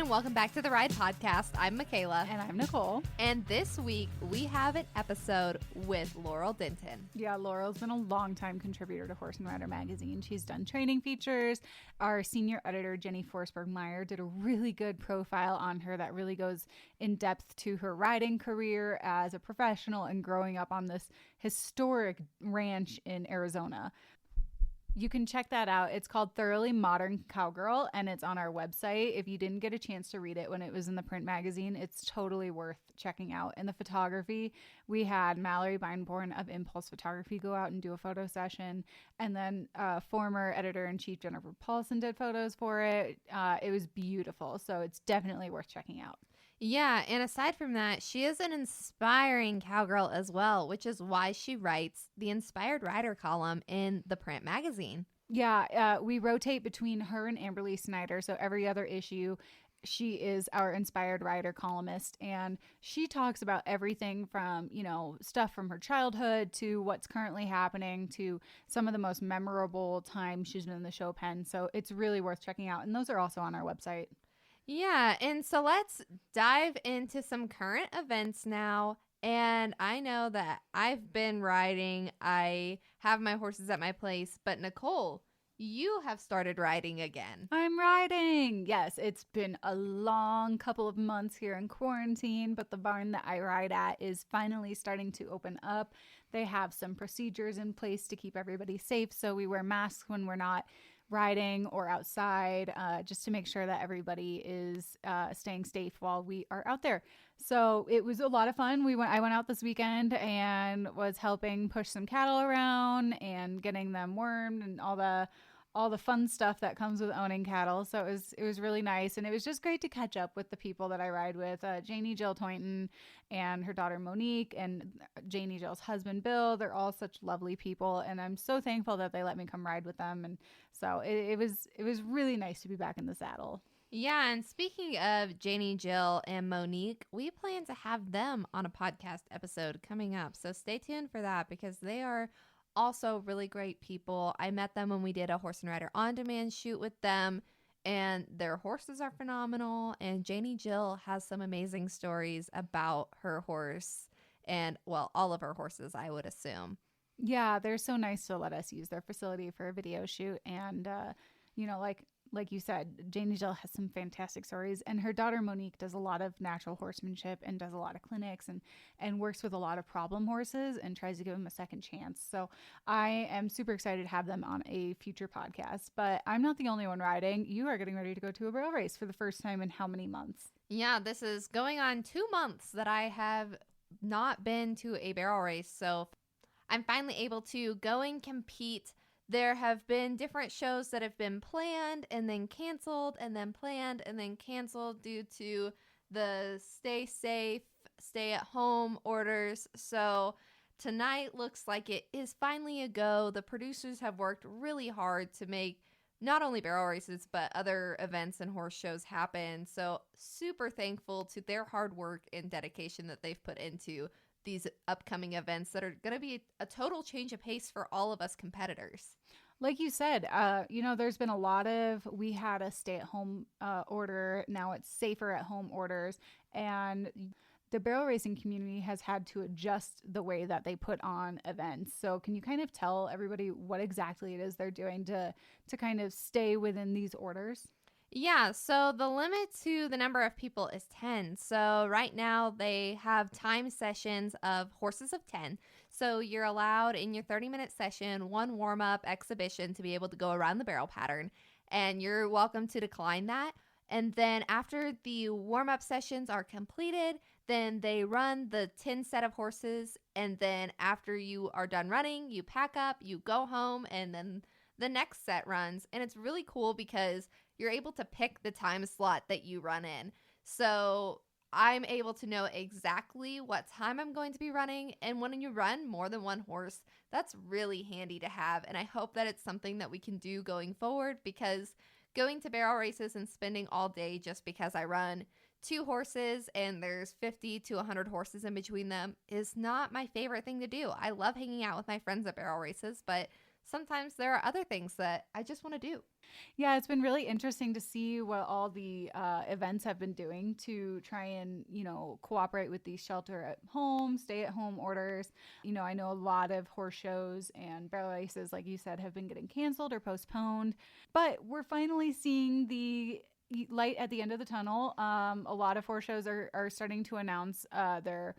and welcome back to the Ride Podcast. I'm Michaela. And I'm Nicole. And this week, we have an episode with Laurel Denton. Yeah, Laurel's been a longtime contributor to Horse and Rider magazine. She's done training features. Our senior editor, Jenny Forsberg-Meyer, did a really good profile on her that really goes in depth to her riding career as a professional and growing up on this historic ranch in Arizona. You can check that out. It's called Thoroughly Modern Cowgirl, and it's on our website. If you didn't get a chance to read it when it was in the print magazine, it's totally worth checking out. And the photography, we had Mallory Beinborn of Impulse Photography go out and do a photo session. And then former editor-in-chief Jennifer Paulson did photos for it. It was beautiful, so it's definitely worth checking out. Yeah, and aside from that, she is an inspiring cowgirl as well, which is why she writes the Inspired Rider column in the print magazine. Yeah, we rotate between her and Amberly Snyder, so every other issue, she is our Inspired Rider columnist, and she talks about everything from, stuff from her childhood to what's currently happening to some of the most memorable times she's been in the show pen, so it's really worth checking out, and those are also on our website. Yeah, and so let's dive into some current events now. And I know that I've been riding. I have my horses at my place. But Nicole, you have started riding again. I'm riding. Yes, it's been a long couple of months here in quarantine, but the barn that I ride at is finally starting to open up. They have some procedures in place to keep everybody safe. So we wear masks when we're not riding or outside, just to make sure that everybody is staying safe while we are out there. So it was a lot of fun. I went out this weekend and was helping push some cattle around and getting them wormed and all the fun stuff that comes with owning cattle. So it was really nice, and it was just great to catch up with the people that I ride with. Janie Jill Toynton and her daughter Monique and Janie Jill's husband Bill. They're all such lovely people, and I'm so thankful that they let me come ride with them. And so it was really nice to be back in the saddle. Yeah, and speaking of Janie Jill and Monique, we plan to have them on a podcast episode coming up. So stay tuned for that, because they are also really great people. I met them when we did a Horse and Rider On Demand shoot with them, and their horses are phenomenal. And Janie Jill has some amazing stories about her horse and, well, all of her horses, I would assume. Yeah, they're so nice to let us use their facility for a video shoot. And, like you said, Janie Jill has some fantastic stories, and her daughter Monique does a lot of natural horsemanship and does a lot of clinics and works with a lot of problem horses and tries to give them a second chance. So I am super excited to have them on a future podcast. But I'm not the only one riding. You are getting ready to go to a barrel race for the first time in how many months? Yeah, this is going on 2 months that I have not been to a barrel race. So I'm finally able to go and compete. There have been different shows that have been planned and then canceled and then planned and then canceled due to the stay safe, stay at home orders. So tonight looks like it is finally a go. The producers have worked really hard to make not only barrel races, but other events and horse shows happen. So super thankful to their hard work and dedication that they've put into these upcoming events that are going to be a total change of pace for all of us competitors. Like you said, there's been we had a stay-at-home order. Now it's safer at home orders. And the barrel racing community has had to adjust the way that they put on events. So can you kind of tell everybody what exactly it is they're doing to kind of stay within these orders? Yeah, so the limit to the number of people is 10. So right now they have time sessions of horses of 10. So you're allowed in your 30-minute session, one warm-up exhibition to be able to go around the barrel pattern. And you're welcome to decline that. And then after the warm-up sessions are completed, then they run the 10 set of horses. And then after you are done running, you pack up, you go home, and then the next set runs. And it's really cool because you're able to pick the time slot that you run in. So I'm able to know exactly what time I'm going to be running. And when you run more than one horse, that's really handy to have. And I hope that it's something that we can do going forward, because going to barrel races and spending all day just because I run 2 horses and there's 50 to 100 horses in between them is not my favorite thing to do. I love hanging out with my friends at barrel races, but sometimes there are other things that I just want to do. Yeah, it's been really interesting to see what all the events have been doing to try and, cooperate with these shelter at home, stay at home orders. I know a lot of horse shows and barrel races, like you said, have been getting canceled or postponed, but we're finally seeing the light at the end of the tunnel. A lot of horse shows are starting to announce their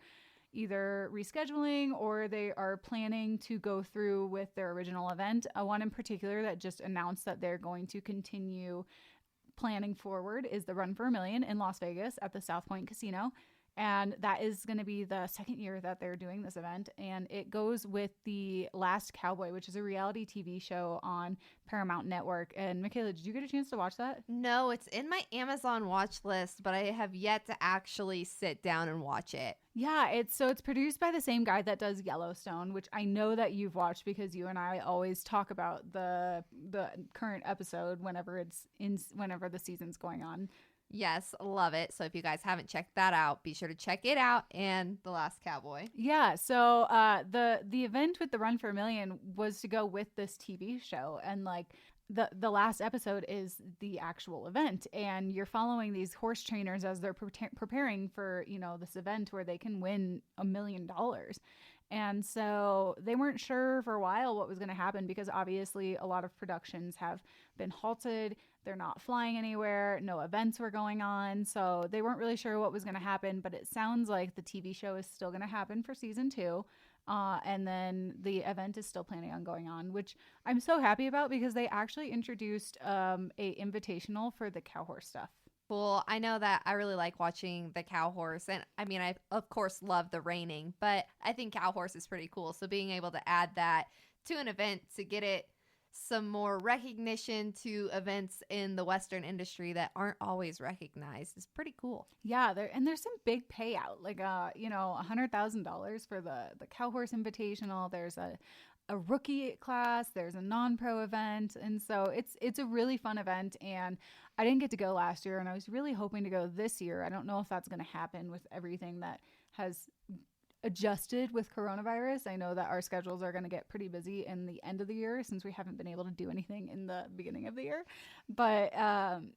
either rescheduling or they are planning to go through with their original event. One in particular that just announced that they're going to continue planning forward is the Run for a Million in Las Vegas at the South Point Casino. And that is going to be the second year that they're doing this event. And it goes with The Last Cowboy, which is a reality TV show on Paramount Network. And Michaela, did you get a chance to watch that? No, it's in my Amazon watch list, but I have yet to actually sit down and watch it. Yeah, it's produced by the same guy that does Yellowstone, which I know that you've watched because you and I always talk about the current episode whenever the season's going on. Yes, love it. So if you guys haven't checked that out, be sure to check it out and The Last Cowboy. Yeah, so the event with the Run for a Million was to go with this TV show, and like the last episode is the actual event, and you're following these horse trainers as they're preparing for this event where they can win $1 million. And so they weren't sure for a while what was going to happen because obviously a lot of productions have been halted. They're not flying anywhere. No events were going on. So they weren't really sure what was going to happen. But it sounds like the TV show is still going to happen for season 2. And then the event is still planning on going on, which I'm so happy about because they actually introduced a invitational for the cow horse stuff. Cool. I know that I really like watching the cow horse. And I mean, I, of course, love the reining, but I think cow horse is pretty cool. So being able to add that to an event to get it some more recognition to events in the Western industry that aren't always recognized is pretty cool. Yeah, there's some big payout, like $100,000 for the cow horse invitational. There's a rookie class, there's a non-pro event, and so it's a really fun event. And I didn't get to go last year, and I was really hoping to go this year. I don't know if that's going to happen with everything that has adjusted with coronavirus. I know that our schedules are going to get pretty busy in the end of the year since we haven't been able to do anything in the beginning of the year. But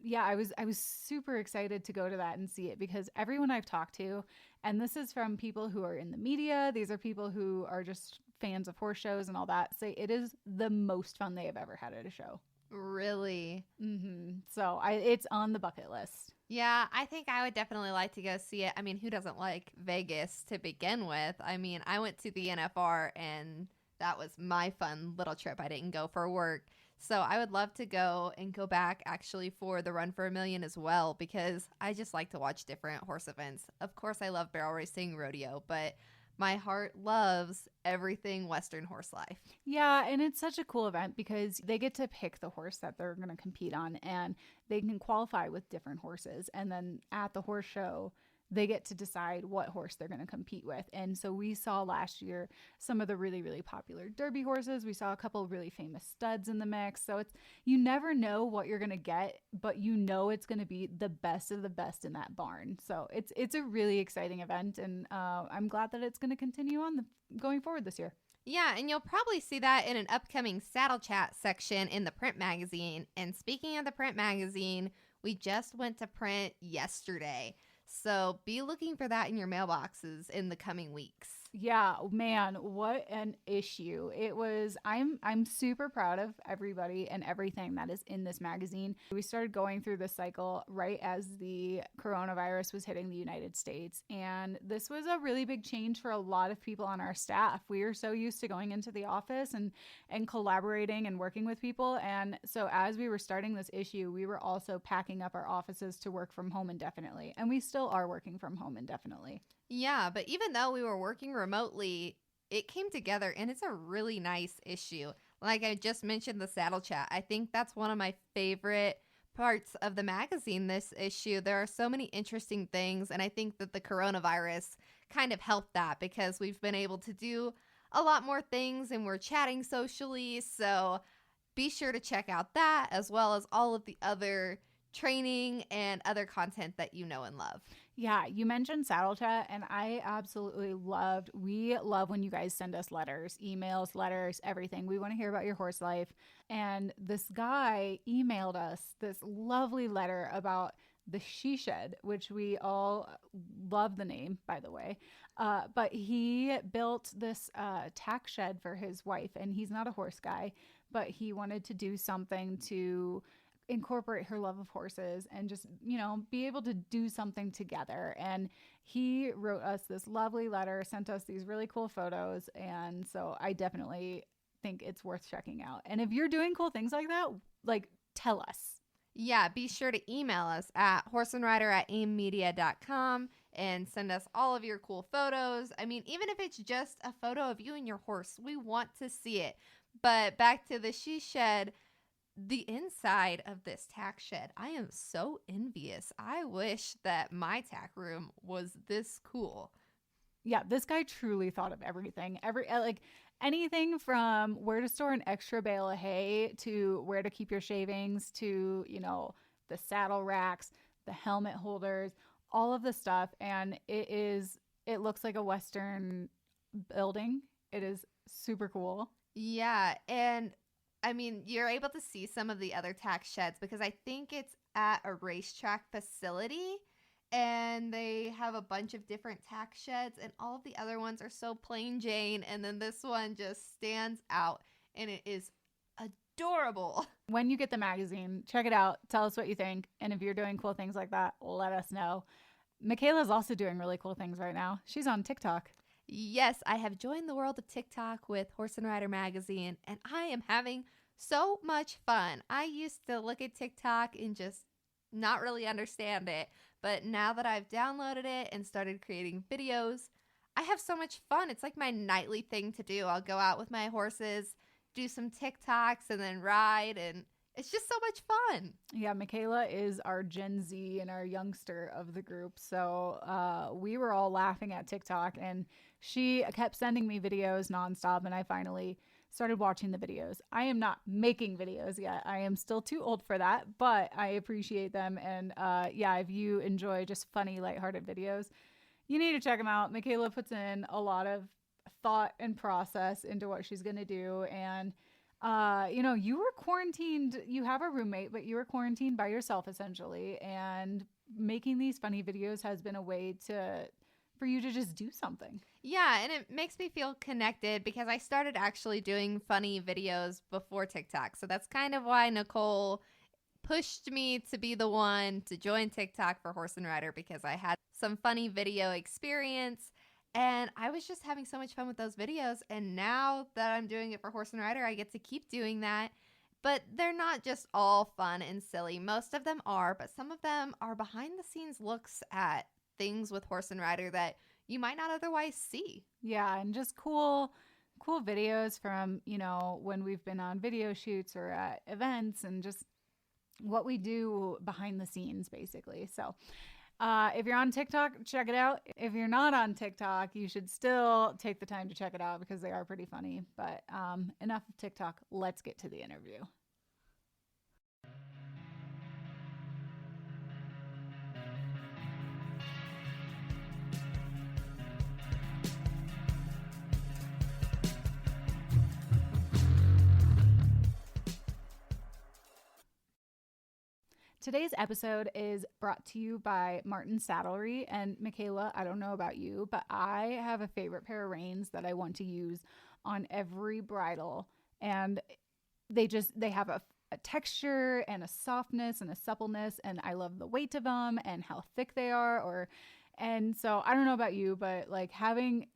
yeah, I was super excited to go to that and see it because everyone I've talked to, and this is from people who are in the media, these are people who are just fans of horse shows and all that, say it is the most fun they have ever had at a show. Really? Mm-hmm. So it's on the bucket list. Yeah, I think I would definitely like to go see it. I mean, who doesn't like Vegas to begin with? I mean, I went to the NFR and that was my fun little trip. I didn't go for work. So I would love to go and go back actually for the Run for a Million as well because I just like to watch different horse events. Of course, I love barrel racing, rodeo, but my heart loves everything Western horse life. Yeah, and it's such a cool event because they get to pick the horse that they're going to compete on and they can qualify with different horses. And then at the horse show, they get to decide what horse they're going to compete with. And so we saw last year some of the really, really popular Derby horses. We saw a couple of really famous studs in the mix. So you never know what you're going to get, but it's going to be the best of the best in that barn. So it's a really exciting event, and I'm glad that it's going to continue on going forward this year. Yeah, and you'll probably see that in an upcoming Saddle Chat section in the print magazine. And speaking of the print magazine, we just went to print yesterday. So be looking for that in your mailboxes in the coming weeks. Yeah, man, what an issue. It was, I'm super proud of everybody and everything that is in this magazine. We started going through this cycle right as the coronavirus was hitting the United States. And this was a really big change for a lot of people on our staff. We are so used to going into the office and collaborating and working with people. And so as we were starting this issue, we were also packing up our offices to work from home indefinitely. And we still are working from home indefinitely. Yeah, but even though we were working remotely, it came together and it's a really nice issue. Like I just mentioned, the Saddle Chat. I think that's one of my favorite parts of the magazine, this issue. There are so many interesting things, and I think that the coronavirus kind of helped that because we've been able to do a lot more things and we're chatting socially. So be sure to check out that as well as all of the other training and other content that you know and love. Yeah, you mentioned Saddle Chat, and I absolutely we love when you guys send us letters, emails, letters, everything. We want to hear about your horse life. And this guy emailed us this lovely letter about the She Shed, which we all love the name, by the way. But he built this tack shed for his wife, and he's not a horse guy, but he wanted to do something to incorporate her love of horses and just, be able to do something together. And he wrote us this lovely letter, sent us these really cool photos. And so I definitely think it's worth checking out. And if you're doing cool things like that, like, tell us. Yeah, be sure to email us at horseandrider@aimmedia.com and send us all of your cool photos. I mean, even if it's just a photo of you and your horse, we want to see it. But back to the She Shed, the inside of this tack shed, I am so envious. I wish that my tack room was this cool. Yeah, this guy truly thought of everything. Anything from where to store an extra bale of hay to where to keep your shavings to, the saddle racks, the helmet holders, all of the stuff. And it looks like a Western building. It is super cool. Yeah, and I mean, you're able to see some of the other tack sheds because I think it's at a racetrack facility and they have a bunch of different tack sheds and all of the other ones are so plain Jane. And then this one just stands out and it is adorable. When you get the magazine, check it out. Tell us what you think. And if you're doing cool things like that, let us know. Michaela's also doing really cool things right now. She's on TikTok. Yes, I have joined the world of TikTok with Horse and Rider magazine, and I am having so much fun. I used to look at TikTok and just not really understand it, but now that I've downloaded it and started creating videos, I have so much fun. It's like my nightly thing to do. I'll go out with my horses, do some TikToks, and then ride, and it's just so much fun. Yeah, Michaela is our Gen Z and our youngster of the group. So we were all laughing at TikTok, and she kept sending me videos nonstop, and I finally started watching the videos. I am not making videos yet. I am still too old for that, but I appreciate them. And if you enjoy just funny, lighthearted videos, you need to check them out. Michaela puts in a lot of thought and process into what she's going to do. And you were quarantined. You have a roommate, but you were quarantined by yourself essentially. And making these funny videos has been a way for you to just do something. Yeah, and it makes me feel connected because I started actually doing funny videos before TikTok. So that's kind of why Nicole pushed me to be the one to join TikTok for Horse and Rider, because I had some funny video experience. And I was just having so much fun with those videos. And now that I'm doing it for Horse and Rider, I get to keep doing that. But they're not just all fun and silly. Most of them are, but some of them are behind the scenes looks at things with Horse and Rider that you might not otherwise see. Yeah, and just cool videos from, when we've been on video shoots or at events and just what we do behind the scenes, basically. So if you're on TikTok, check it out. If you're not on TikTok, you should still take the time to check it out because they are pretty funny. But enough of TikTok. Let's get to the interview. Today's episode is brought to you by Martin Saddlery. And Michaela, I don't know about you, but I have a favorite pair of reins that I want to use on every bridle. And they have a texture and a softness and a suppleness. And I love the weight of them and how thick they are. And so I don't know about you, but like having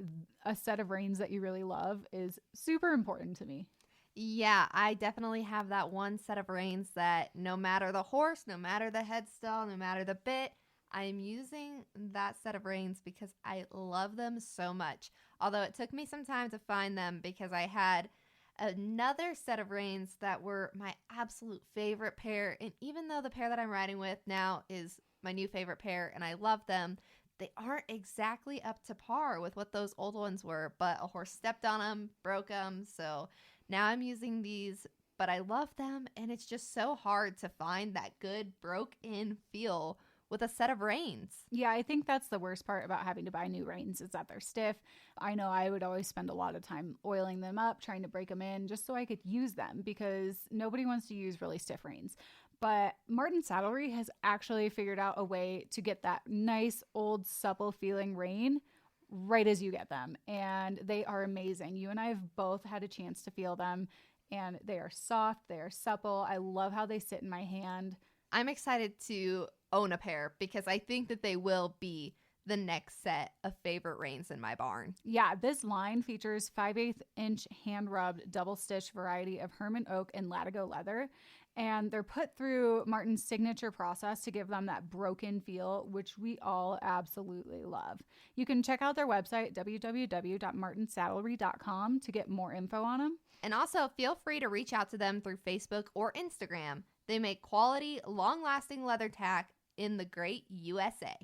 a set of reins that you really love is super important to me. Yeah, I definitely have that one set of reins that no matter the horse, no matter the headstall, no matter the bit, I'm using that set of reins because I love them so much. Although it took me some time to find them because I had another set of reins that were my absolute favorite pair. And even though the pair that I'm riding with now is my new favorite pair and I love them, they aren't exactly up to par with what those old ones were. But a horse stepped on them, broke them, so now I'm using these, but I love them, and it's just so hard to find that good broke-in feel with a set of reins. Yeah, I think that's the worst part about having to buy new reins is that they're stiff. I know I would always spend a lot of time oiling them up, trying to break them in just so I could use them because nobody wants to use really stiff reins. But Martin Saddlery has actually figured out a way to get that nice, old, supple feeling rein right as you get them. And they are amazing. You and I have both had a chance to feel them, and they are soft, they are supple. I love how they sit in my hand. I'm excited to own a pair because I think that they will be the next set of favorite reins in my barn. Yeah, this line features 5/8 inch hand rubbed double stitch variety of Herman oak and Latigo leather. And they're put through Martin's signature process to give them that broken feel, which we all absolutely love. You can check out their website, www.martinsaddlery.com, to get more info on them. And also feel free to reach out to them through Facebook or Instagram. They make quality, long-lasting leather tack in the great USA.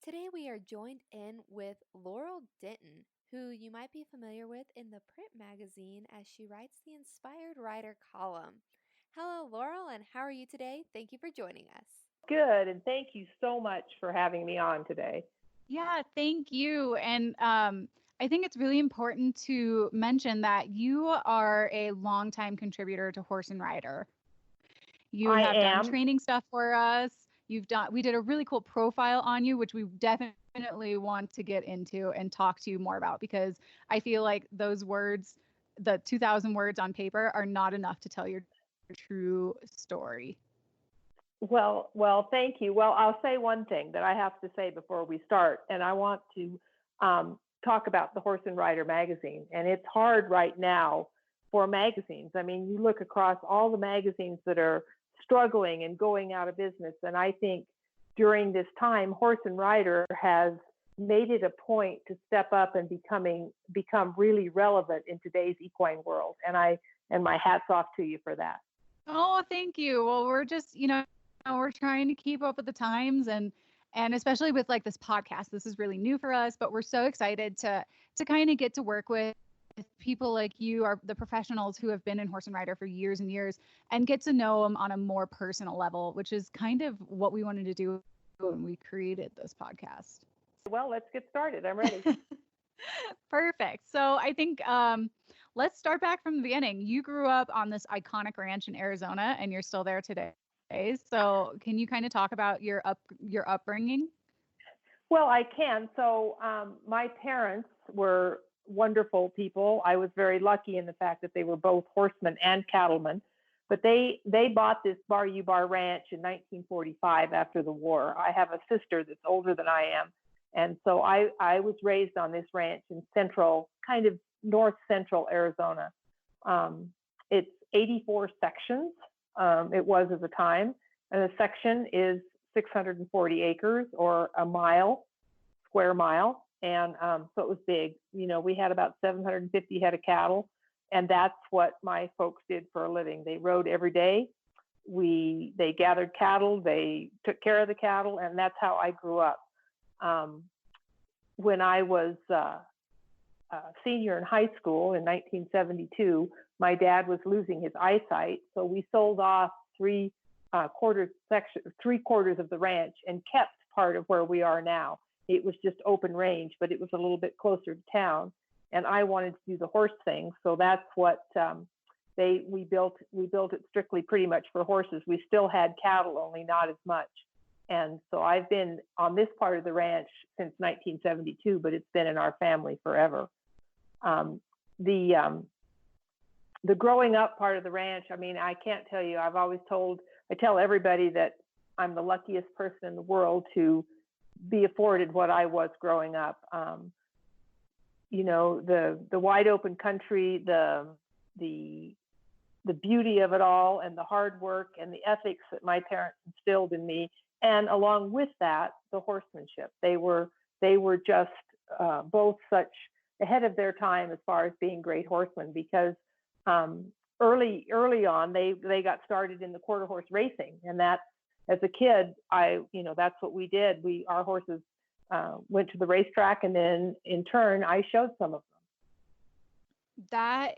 Today we are joined in with Laurel Denton, who you might be familiar with in the print magazine as she writes the Inspired Writer column. Hello, Laurel, and how are you today? Thank you for joining us. Good, and thank you so much for having me on today. Yeah, thank you. And I think it's really important to mention that you are a longtime contributor to Horse and Rider. You have done training stuff for us. We did a really cool profile on you, which we definitely want to get into and talk to you more about, because I feel like those words, the 2,000 words on paper, are not enough to tell your true story. Well, thank you. Well, I'll say one thing that I have to say before we start, and I want to talk about the Horse and Rider magazine. And it's hard right now for magazines. I mean, you look across all the magazines that are struggling and going out of business, and I think during this time, Horse and Rider has made it a point to step up and become really relevant in today's equine world. And my hat's off to you for that. Oh, thank you. Well, we're just, we're trying to keep up with the times, and especially with like this podcast. This is really new for us, but we're so excited to kind of get to work with people like you, are the professionals who have been in Horse and Rider for years and years, and get to know them on a more personal level, which is kind of what we wanted to do when we created this podcast. Well, let's get started. I'm ready. Perfect. So I think let's start back from the beginning. You grew up on this iconic ranch in Arizona, and you're still there today. So can you kind of talk about your upbringing? Well, I can. So my parents were wonderful people. I was very lucky in the fact that they were both horsemen and cattlemen. But they bought this Bar U Bar Ranch in 1945 after the war. I have a sister that's older than I am. And so I was raised on this ranch in kind of north central Arizona. It's 84 sections. It was at the time. And a section is 640 acres or square mile. And so it was big. We had about 750 head of cattle. And that's what my folks did for a living. They rode every day. They gathered cattle. They took care of the cattle. And that's how I grew up. When I was a senior in high school in 1972, my dad was losing his eyesight. So we sold off three quarters of the ranch and kept part of where we are now. It was just open range, but it was a little bit closer to town. And I wanted to do the horse thing. So that's what we built it strictly pretty much for horses. We still had cattle, only not as much. And so I've been on this part of the ranch since 1972, but it's been in our family forever. The growing up part of the ranch, I mean, I can't tell you, I tell everybody that I'm the luckiest person in the world to be afforded what I was growing up. The wide open country, the beauty of it all, and the hard work and the ethics that my parents instilled in me. And along with that, the horsemanship. They were just both such ahead of their time as far as being great horsemen, because early on they got started in the quarter horse racing, and as a kid, that's what we did. Our horses went to the racetrack, and then in turn, I showed some of them. That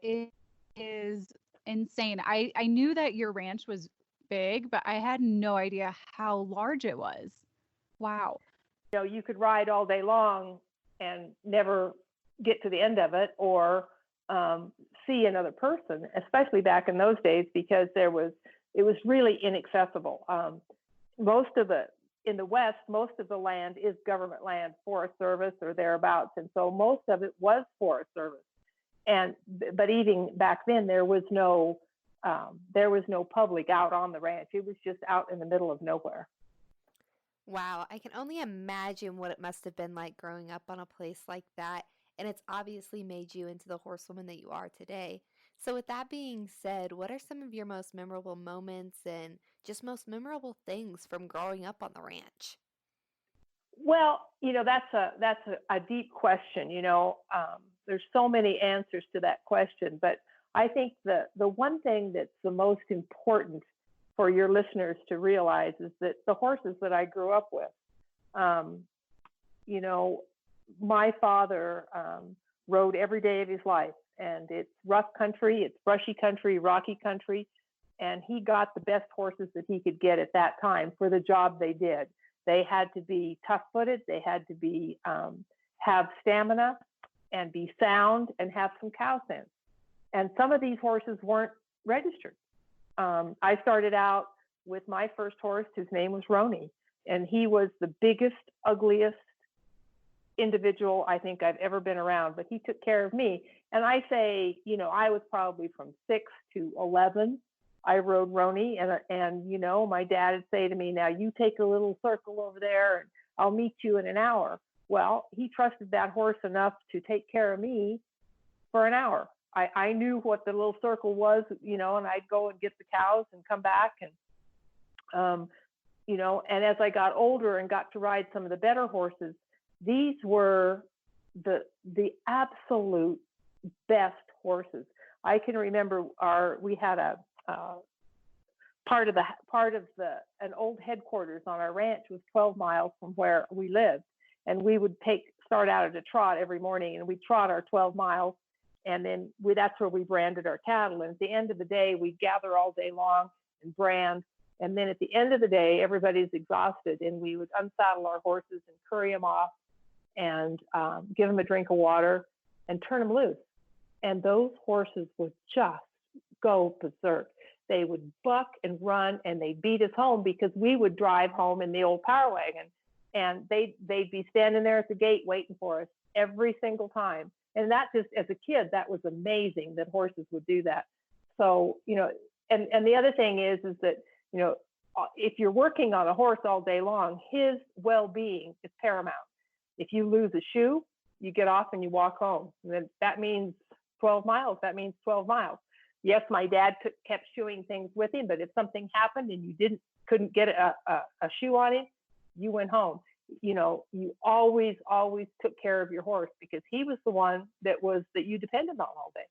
is insane. I knew that your ranch was big, but I had no idea how large it was. Wow. You could ride all day long and never get to the end of it, or see another person, especially back in those days, because it was really inaccessible. In the West, most of the land is government land, Forest Service or thereabouts, and so most of it was Forest Service. But even back then, there was no public out on the ranch. It was just out in the middle of nowhere. Wow, I can only imagine what it must have been like growing up on a place like that, and it's obviously made you into the horsewoman that you are today. So with that being said, what are some of your most memorable moments and just most memorable things from growing up on the ranch? Well, that's a deep question. There's so many answers to that question, but I think the one thing that's the most important for your listeners to realize is that the horses that I grew up with, my father rode every day of his life, and it's rough country, it's brushy country, rocky country, and he got the best horses that he could get at that time for the job they did. They had to be tough-footed, they had to be have stamina and be sound and have some cow sense. And some of these horses weren't registered. I started out with my first horse, whose name was Roni, and he was the biggest, ugliest individual I think I've ever been around, but he took care of me. And I say, I was probably from 6 to 11. I rode Roni, and my dad would say to me, now you take a little circle over there and I'll meet you in an hour. Well, he trusted that horse enough to take care of me for an hour. I knew what the little circle was, and I'd go and get the cows and come back. And as I got older and got to ride some of the better horses, these were the absolute best horses. I can remember we had a part of an old headquarters on our ranch was 12 miles from where we lived, and we would start out at a trot every morning, and we'd trot our 12 miles, and then that's where we branded our cattle. And at the end of the day, we'd gather all day long and brand, and then at the end of the day, everybody's exhausted, and we would unsaddle our horses and curry them off and give them a drink of water and turn them loose. And those horses would just go berserk. They would buck and run, and they'd beat us home because we would drive home in the old power wagon, and they'd be standing there at the gate waiting for us every single time. And that just, as a kid, that was amazing that horses would do that. So, and the other thing is that, if you're working on a horse all day long, his well-being is paramount. If you lose a shoe, you get off and you walk home. And then that means 12 miles. That means 12 miles. Yes, my dad kept shoeing things with him, but if something happened and you couldn't get a shoe on him, you went home. You always took care of your horse because he was the one that you depended on all day.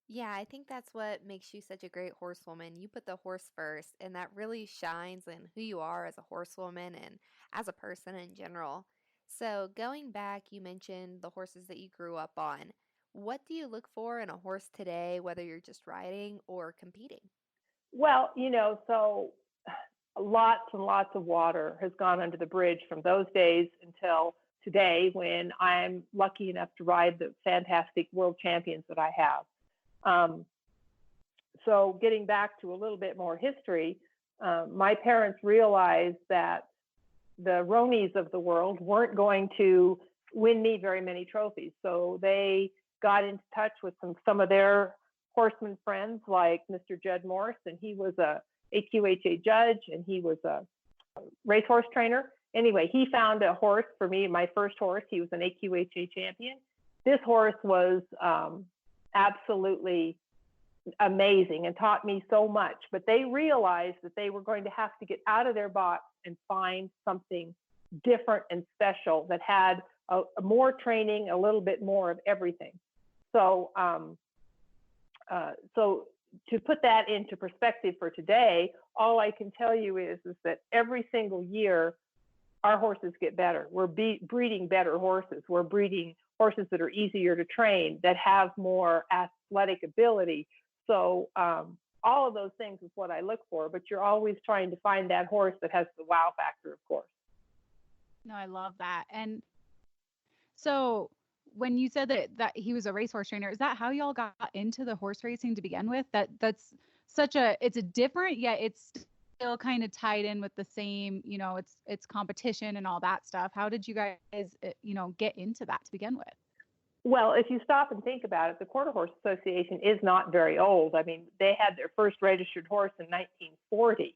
Yeah, I think that's what makes you such a great horsewoman. You put the horse first, and that really shines in who you are as a horsewoman and as a person in general. So, going back, you mentioned the horses that you grew up on. What do you look for in a horse today, whether you're just riding or competing? Well, so lots and lots of water has gone under the bridge from those days until today, when I'm lucky enough to ride the fantastic world champions that I have. So getting back to a little bit more history, my parents realized that the Ronis of the world weren't going to win me very many trophies. So they got into touch with some of their horseman friends, like Mr. Judd Morse, and he was a AQHA judge, and he was a racehorse trainer. Anyway, he found a horse for me, my first horse. He was an AQHA champion. This horse was absolutely amazing and taught me so much, but they realized that they were going to have to get out of their box and find something different and special that had a more training, a little bit more of everything. So to put that into perspective for today, all I can tell you is that every single year our horses get better. We're breeding better horses. We're breeding horses that are easier to train, that have more athletic ability. So all of those things is what I look for, but you're always trying to find that horse that has the wow factor, of course. No, I love that. And so when you said that he was a racehorse trainer, is that how y'all got into the horse racing to begin with? That's such a, it's a different, yet it's still kind of tied in with the same, it's competition and all that stuff. How did you guys, get into that to begin with? Well, if you stop and think about it, the Quarter Horse Association is not very old. I mean, they had their first registered horse in 1940.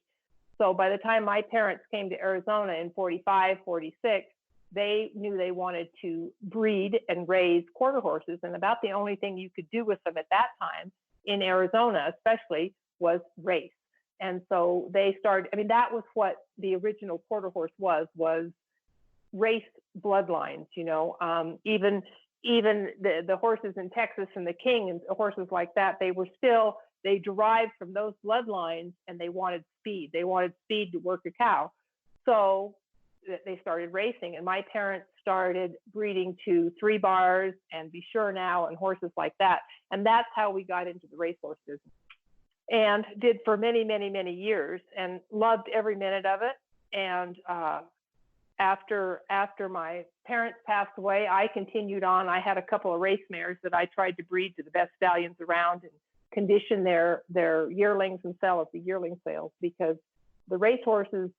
So by the time my parents came to Arizona in 45, 46, they knew they wanted to breed and raise quarter horses. And about the only thing you could do with them at that time in Arizona, especially, was race. And so they started, I mean, that was what the original quarter horse was race bloodlines, even the horses in Texas and the King and horses like that, they derived from those bloodlines, and they wanted speed. They wanted speed to work a cow. So they started racing, and my parents started breeding to 3 bars and Be Sure Now and horses like that. And that's how we got into the racehorse business, and did for many, many, many years, and loved every minute of it. And after my parents passed away, I continued on. I had a couple of race mares that I tried to breed to the best stallions around and condition their yearlings and sell at the yearling sales, because the race horses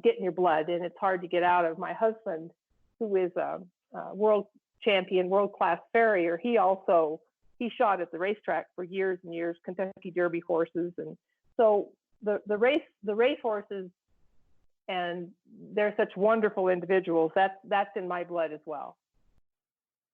get in your blood, and it's hard to get out of. My husband, who is a world champion, world-class farrier, he shot at the racetrack for years and years, Kentucky Derby horses. And so the race horses, and they're such wonderful individuals. That's in my blood as well.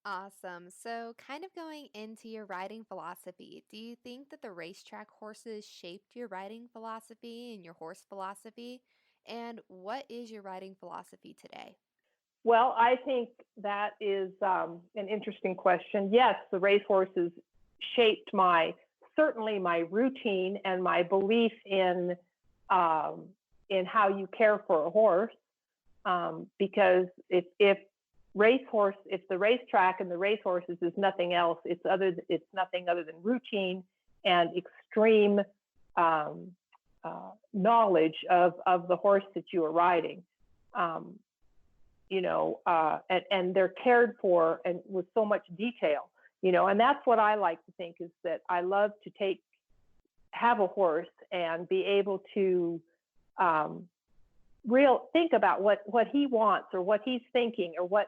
Awesome. So, kind of going into your riding philosophy, do you think that the racetrack horses shaped your riding philosophy and your horse philosophy? And what is your riding philosophy today? Well, I think that is an interesting question. Yes, the racehorses shaped certainly my routine and my belief in how you care for a horse. Because if the racetrack and the racehorses is nothing else, it's nothing other than routine and extreme knowledge of the horse that you are riding. And they're cared for and with so much detail, and that's what I like to think, is that I love to have a horse and be able to think about what he wants, or what he's thinking, or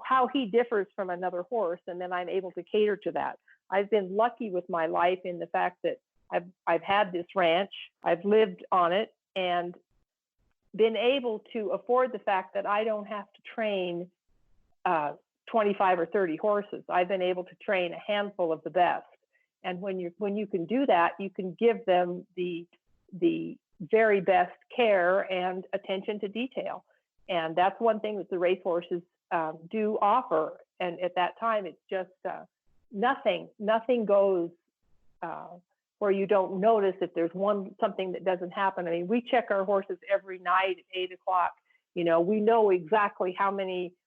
how he differs from another horse, and then I'm able to cater to that. I've been lucky with my life in the fact that I've had this ranch, I've lived on it, and been able to afford the fact that I don't have to train 25 or 30 horses. I've been able to train a handful of the best. And when you can do that, you can give them the very best care and attention to detail. And that's one thing that the racehorses do offer. And at that time, it's just nothing goes where you don't notice if there's something that doesn't happen. I mean, we check our horses every night at 8 o'clock. We know exactly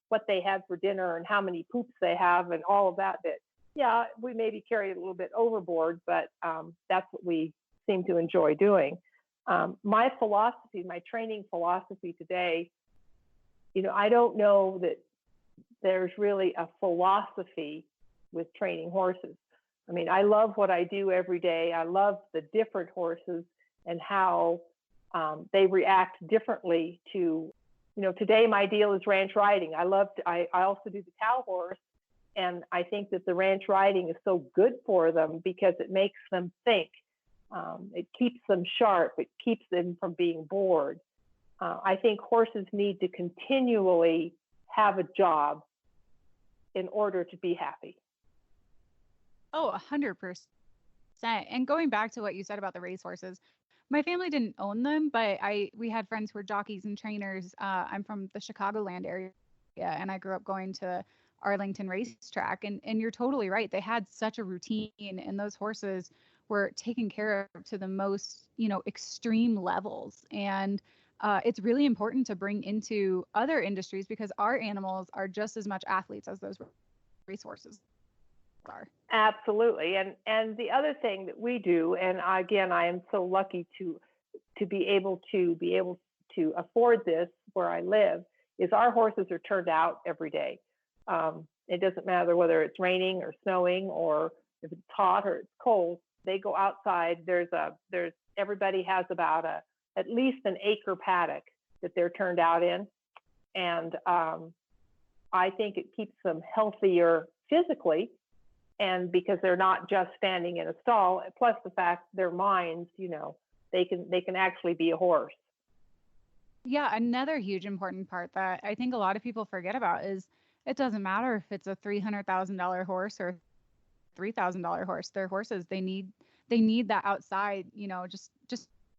what they had for dinner and how many poops they have and all of that. But yeah, we maybe carry it a little bit overboard, but that's what we seem to enjoy doing. My training philosophy today, I don't know that there's really a philosophy with training horses. I mean, I love what I do every day. I love the different horses and how they react differently to, today my deal is ranch riding. I also do the cow horse. And I think that the ranch riding is so good for them because it makes them think. It keeps them sharp. It keeps them from being bored. I think horses need to continually have a job in order to be happy. Oh, 100%. And going back to what you said about the racehorses, my family didn't own them, but we had friends who were jockeys and trainers. I'm from the Chicagoland area, and I grew up going to Arlington racetrack. And you're totally right. They had such a routine, and those horses were taken care of to the most, extreme levels. And it's really important to bring into other industries because our animals are just as much athletes as those resources are. Absolutely. And the other thing that we do, and again, I am so lucky to be able to afford this where I live, is our horses are turned out every day. It doesn't matter whether it's raining or snowing or if it's hot or it's cold. They go outside. There's everybody has about at least an acre paddock that they're turned out in, and I think it keeps them healthier physically, and because they're not just standing in a stall. Plus the fact their minds, they can actually be a horse. Yeah, another huge important part that I think a lot of people forget about is it doesn't matter if it's a $300,000 horse or $3,000 horse. They're horses. They need that outside, just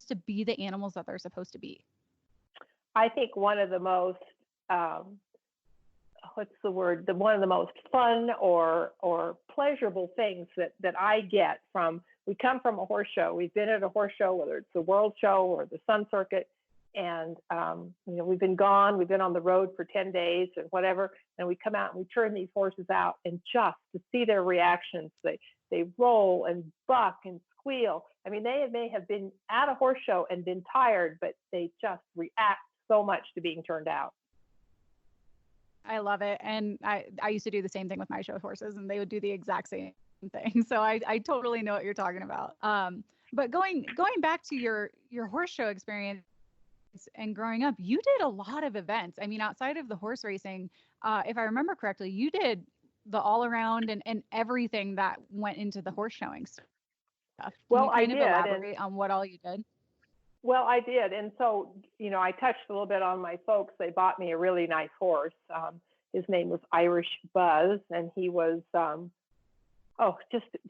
to be the animals that they're supposed to be. I think one of the most what's the word? One of the most fun or pleasurable things that I get from, we come from a horse show. We've been at a horse show, whether it's the World Show or the Sun Circuit, and we've been gone. We've been on the road for 10 days or whatever, and we come out and we turn these horses out, and just to see their reactions, they roll and buck and squeal. I mean, they may have been at a horse show and been tired, but they just react so much to being turned out. I love it. And I used to do the same thing with my show horses, and they would do the exact same thing. So I totally know what you're talking about. But going back to your horse show experience and growing up, you did a lot of events. I mean, outside of the horse racing, if I remember correctly, you did the all around and everything that went into the horse showing stuff. Can Well, you I kind of did. elaborate on what all you did? Well, I did. And so, I touched a little bit on my folks. They bought me a really nice horse. His name was Irish Buzz, and he was,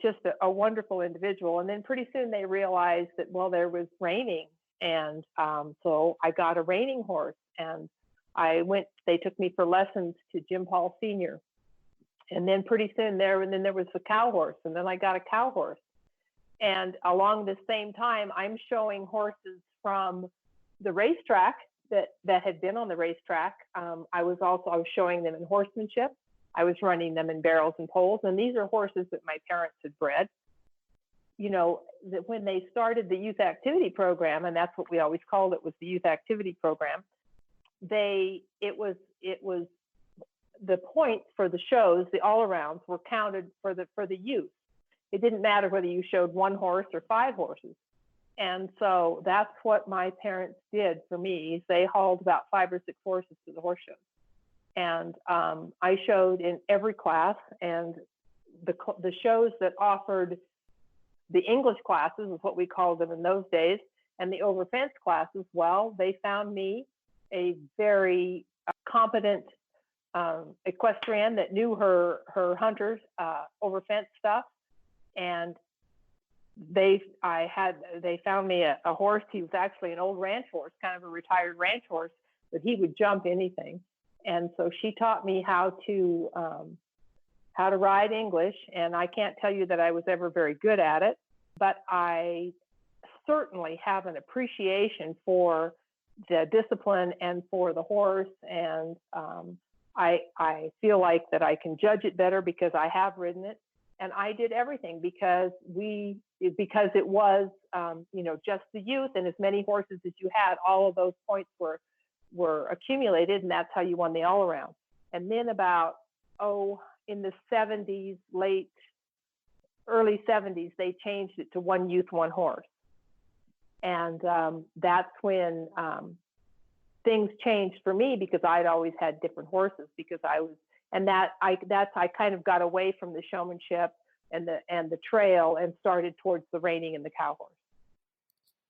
just a wonderful individual. And then pretty soon they realized that, well, there was reining. And so I got a reining horse, and they took me for lessons to Jim Paul Sr. And then pretty soon there was the cow horse, and then I got a cow horse. And along the same time, I'm showing horses from the racetrack that had been on the racetrack. I was showing them in horsemanship. I was running them in barrels and poles. And these are horses that my parents had bred. That when they started the youth activity program, and that's what we always called it, was the youth activity program, it was the points for the shows, the all-arounds, were counted for the youth. It didn't matter whether you showed one horse or 5 horses. And so that's what my parents did for me. They hauled about 5 or 6 horses to the horse shows. And I showed in every class, and the shows that offered the English classes is what we called them in those days, and the over fence classes, well, they found me a very competent equestrian that knew her hunters over fence stuff. And they found me a horse. He was actually an old ranch horse, kind of a retired ranch horse, but he would jump anything. And so she taught me how to ride English. And I can't tell you that I was ever very good at it, but I certainly have an appreciation for the discipline and for the horse. And I feel like that I can judge it better because I have ridden it. And I did everything because it was, just the youth, and as many horses as you had, all of those points were accumulated, and that's how you won the all around. And then about, in the 70s, early 70s, they changed it to one youth, one horse. And that's when things changed for me, because I'd always had different horses, because I kind of got away from the showmanship and the trail and started towards the reining and the cow horse.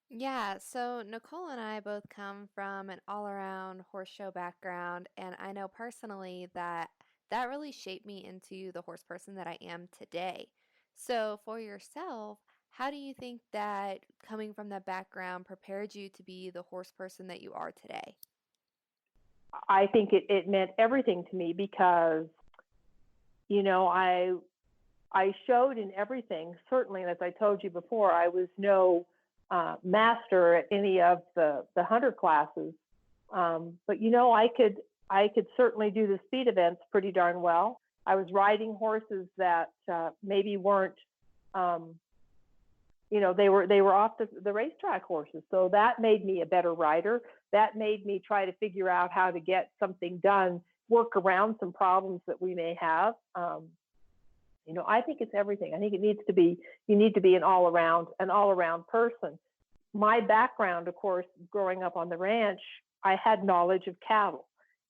Yeah, so Nicole and I both come from an all-around horse show background, and I know personally that really shaped me into the horse person that I am today. So for yourself, how do you think that coming from that background prepared you to be the horse person that you are today? I think it meant everything to me, because, I showed in everything. Certainly, as I told you before, I was no master at any of the hunter classes, but I could certainly do the speed events pretty darn well. I was riding horses that maybe weren't, they were off the racetrack horses, so that made me a better rider. That made me try to figure out how to get something done, work around some problems that we may have. I think it's everything. I think you need to be an all around person. My background, of course, growing up on the ranch, I had knowledge of cattle.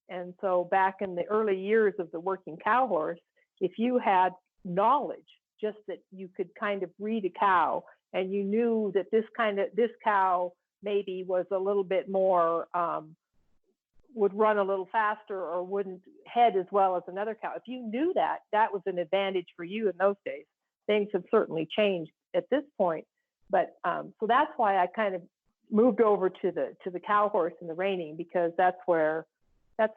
And so back in the early years of the working cow horse, if you had knowledge, just that you could kind of read a cow and you knew that this cow maybe was a little bit more, would run a little faster or wouldn't head as well as another cow. If you knew that, that was an advantage for you in those days. Things have certainly changed at this point, but so that's why I kind of moved over to the cow horse and the reining, because that's where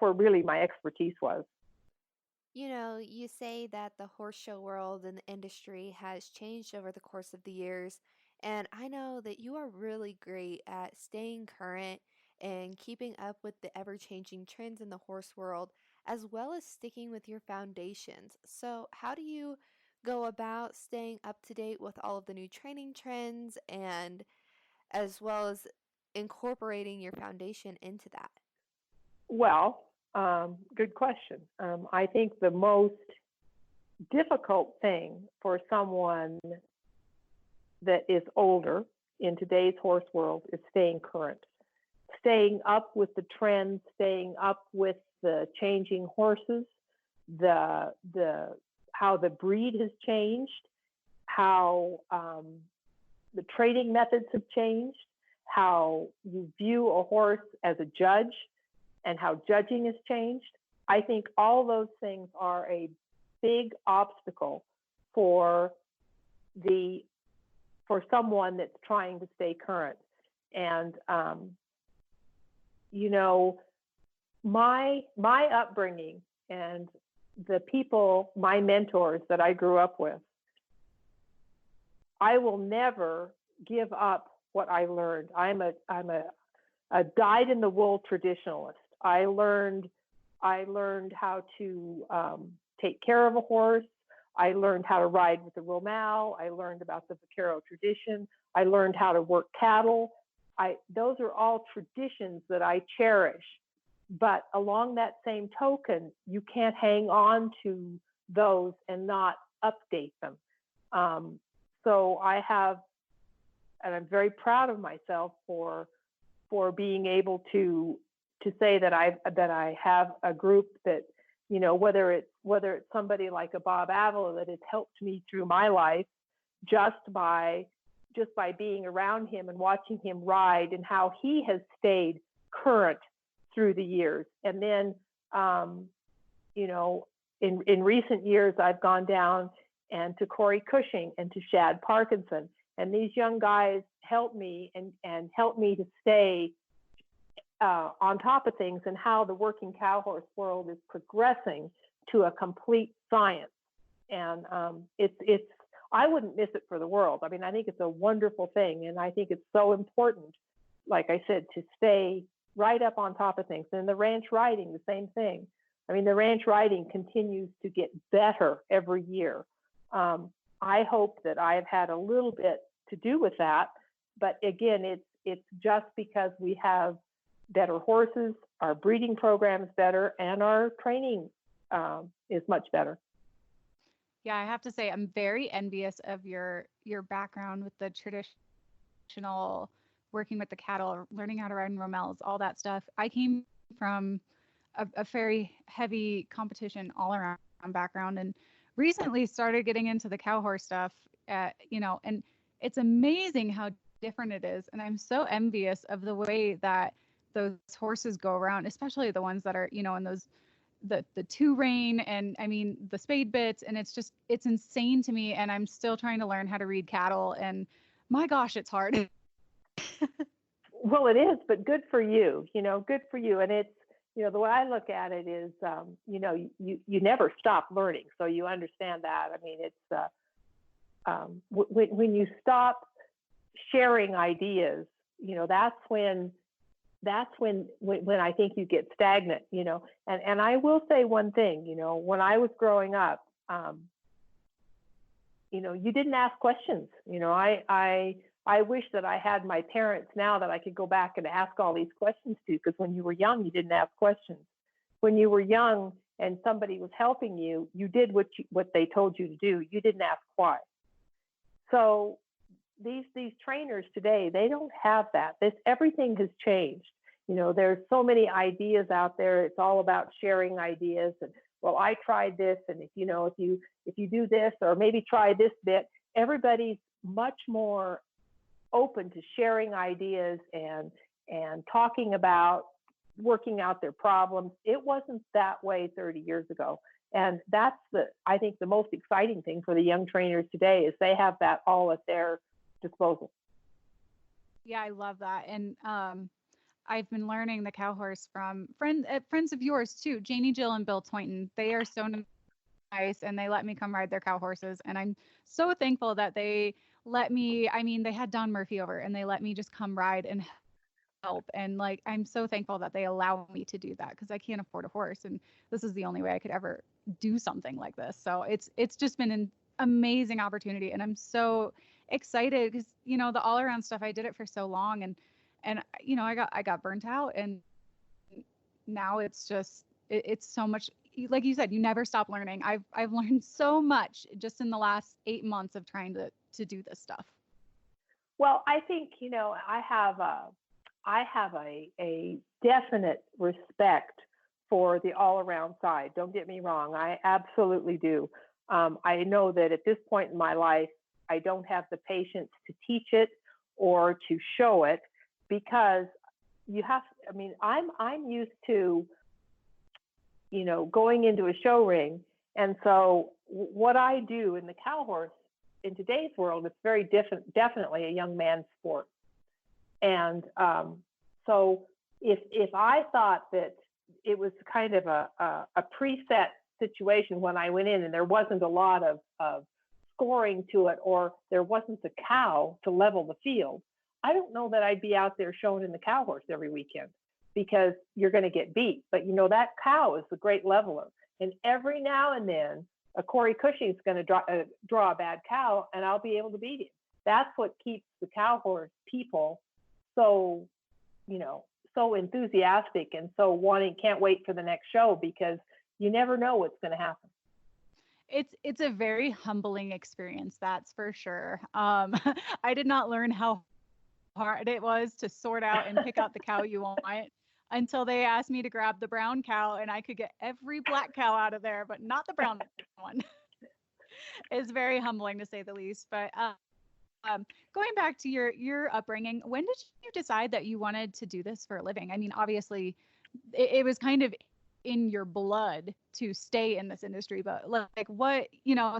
really my expertise was. You say that the horse show world and the industry has changed over the course of the years, and I know that you are really great at staying current and keeping up with the ever-changing trends in the horse world, as well as sticking with your foundations. So, how do you go about staying up to date with all of the new training trends and as well as incorporating your foundation into that? Well, good question. I think the most difficult thing for someone that is older in today's horse world is staying current, staying up with the trends, staying up with the changing horses, the how the breed has changed, how the training methods have changed, how you view a horse as a judge, and how judging has changed. I think all those things are a big obstacle for someone that's trying to stay current. And my upbringing and the people, my mentors that I grew up with, I will never give up what I learned. I'm a dyed in the wool traditionalist. I learned how to take care of a horse. I learned how to ride with the Romal. I learned about the vaquero tradition. I learned how to work cattle. Those are all traditions that I cherish. But along that same token, you can't hang on to those and not update them. So I have, and I'm very proud of myself for being able to say that I have a group that, whether it's somebody like a Bob Avila that has helped me through my life just by being around him and watching him ride and how he has stayed current through the years. And then, in recent years, I've gone down and to Corey Cushing and to Shad Parkinson. And these young guys helped me and helped me to stay on top of things and how the working cow horse world is progressing to a complete science. And I wouldn't miss it for the world. I mean, I think it's a wonderful thing. And I think it's so important, like I said, to stay right up on top of things. And the ranch riding, the same thing. I mean, the ranch riding continues to get better every year. I hope that I've had a little bit to do with that. But again, it's just because we have better horses, our breeding program is better, and our training is much better. Yeah, I have to say I'm very envious of your background with the traditional working with the cattle, learning how to ride in Romels, all that stuff. I came from a very heavy competition all around background and recently started getting into the cow horse stuff, and it's amazing how different it is. And I'm so envious of the way that those horses go around, especially the ones that are, in those, the two rein and I mean the spade bits. And it's insane to me. And I'm still trying to learn how to read cattle, and my gosh, it's hard. Well, it is, but good for you, good for you. And it's, the way I look at it is, you never stop learning. So you understand that. I mean, it's when you stop sharing ideas, that's when I think you get stagnant. And I will say one thing. When I was growing up, you didn't ask questions. I wish that I had my parents now that I could go back and ask all these questions to, because when you were young, you didn't ask questions. When you were young and somebody was helping you, you did what they told you to do. You didn't ask why. So these trainers today, they don't have that. Everything has changed. There's so many ideas out there. It's all about sharing ideas. And well, I tried this, and if you do this, or maybe try this bit, everybody's much more open to sharing ideas and talking about working out their problems. It wasn't that way 30 years ago. And that's I think the most exciting thing for the young trainers today is they have that all at their disposal. Yeah, I love that. And I've been learning the cow horse from friends of yours too, Janie, Jill, and Bill Toynton. They are so nice, and they let me come ride their cow horses. And I'm so thankful that they let me. I mean, they had Don Murphy over, and they let me just come ride and help. And like, I'm so thankful that they allow me to do that, because I can't afford a horse, and this is the only way I could ever do something like this. So it's just been an amazing opportunity, and I'm so excited because the all around stuff, I did it for so long, and I got burnt out, and now it's so much. Like you said, you never stop learning. I've learned so much just in the last 8 months of trying to do this stuff. Well, I think I have a definite respect for the all around side. Don't get me wrong, I absolutely do. I know that at this point in my life, I don't have the patience to teach it or to show it, because you have. I mean, I'm used to going into a show ring. And so what I do in the cow horse in today's world, it's very different, definitely a young man's sport. And so if I thought that it was kind of a preset situation when I went in, and there wasn't a lot of scoring to it, or there wasn't a cow to level the field, I don't know that I'd be out there showing in the cow horse every weekend, because you're going to get beat. But that cow is the great leveler. And every now and then, a Corey Cushing's going to draw a bad cow, and I'll be able to beat him. That's what keeps the cow horse people so enthusiastic and so can't wait for the next show, because you never know what's going to happen. It's a very humbling experience, that's for sure. I did not learn how hard it was to sort out and pick out the cow you want until they asked me to grab the brown cow, and I could get every black cow out of there, but not the brown one. It's very humbling, to say the least. But going back to your upbringing, when did you decide that you wanted to do this for a living? I mean, obviously, it was kind of in your blood to stay in this industry, but like what,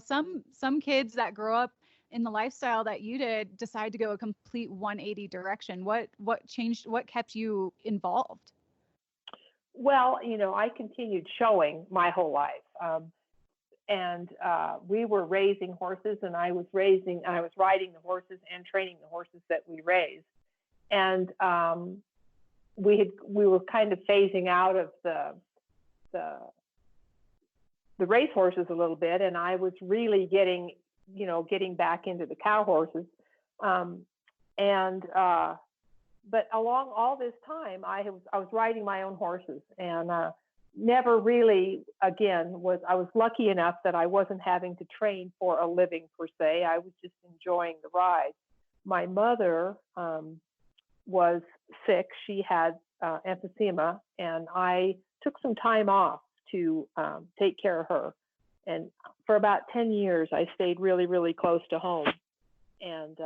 some kids that grow up in the lifestyle that you did decide to go a complete 180 direction. What changed? What kept you involved? Well, I continued showing my whole life. And we were raising horses, and I was riding the horses and training the horses that we raised. And we were kind of phasing out of the race horses a little bit, and I was really getting back into the cow horses. But along all this time, I was riding my own horses, and never really, I was lucky enough that I wasn't having to train for a living per se. I was just enjoying the ride. My mother was sick. She had emphysema, and I took some time off to take care of her. And for about 10 years, I stayed really, really close to home, and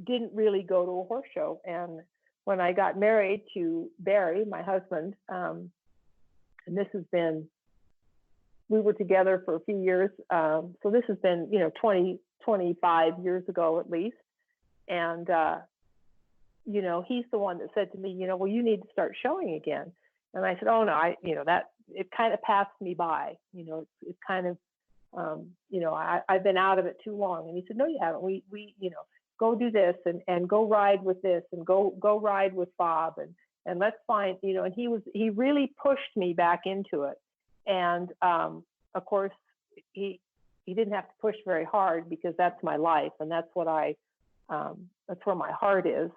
didn't really go to a horse show. And when I got married to Barry, my husband, and we were together for a few years. So this has been, 20, 25 years ago at least. And, he's the one that said to me, well, you need to start showing again. And I said, oh no, that it kind of passed me by. It's kind of, I've been out of it too long. And he said, no, you haven't. We go do this and go ride with this and go ride with Bob and let's find, and he really pushed me back into it. And of course, he didn't have to push very hard because that's my life and that's that's where my heart is.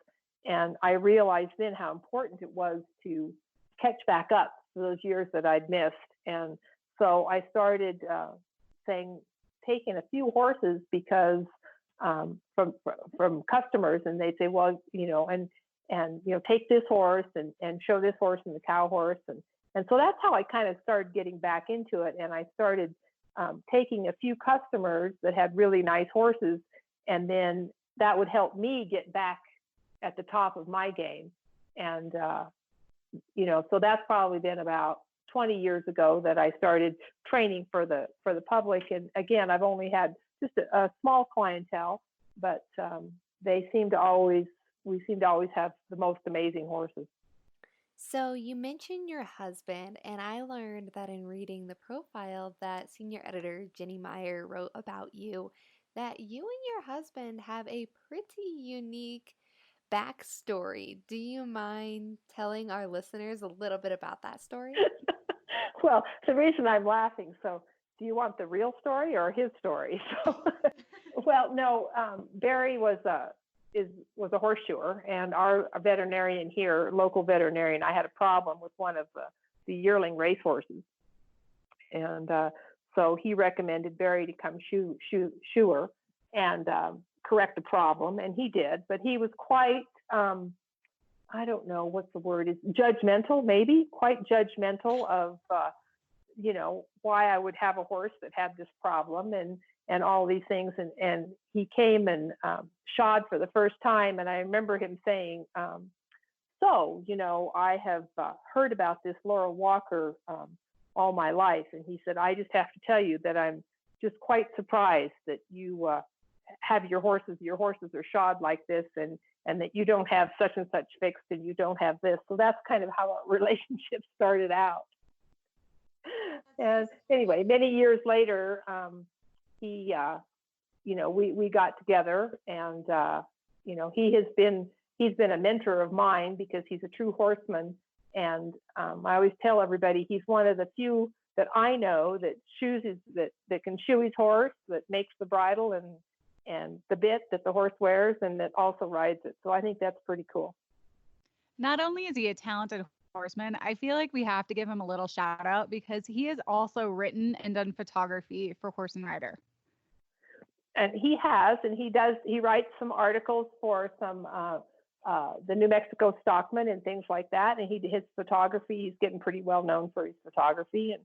And I realized then how important it was to catch back up for those years that I'd missed. And so I started taking a few horses because from customers, and they'd say, well, take this horse and show this horse and the cow horse. And so that's how I kind of started getting back into it. And I started taking a few customers that had really nice horses, and then that would help me get back at the top of my game. And, so that's probably been about 20 years ago that I started training for the public. And again, I've only had just a small clientele, but we seem to always have the most amazing horses. So you mentioned your husband, and I learned that in reading the profile that senior editor Jenny Meyer wrote about you, that you and your husband have a pretty unique backstory. Do you mind telling our listeners a little bit about that story? Well, the reason I'm laughing, so do you want the real story or his story? So, well, no, Barry was a horseshoer, and our veterinarian here, local veterinarian, I had a problem with one of the yearling racehorses. And so he recommended Barry to come shoe her and correct the problem, and he did. But he was quite, I don't know what the word is, judgmental, maybe, quite judgmental of, why I would have a horse that had this problem and all these things. And he came and shod for the first time. And I remember him saying, I have heard about this Laurel Walker all my life. And he said, I just have to tell you that I'm just quite surprised that you have your horses are shod like this and that you don't have such and such fixed and you don't have this. So that's kind of how our relationship started out. And anyway, many years later, we got together, and he's been a mentor of mine because he's a true horseman. And I always tell everybody he's one of the few that I know that that can shoe his horse, that makes the bridle and the bit that the horse wears, and that also rides it. So I think that's pretty cool. Not only is he a talented horseman, I feel like we have to give him a little shout out because he has also written and done photography for Horse and Rider. And he writes some articles for some the New Mexico Stockman and things like that. And his photography, he's getting pretty well known for his photography. And,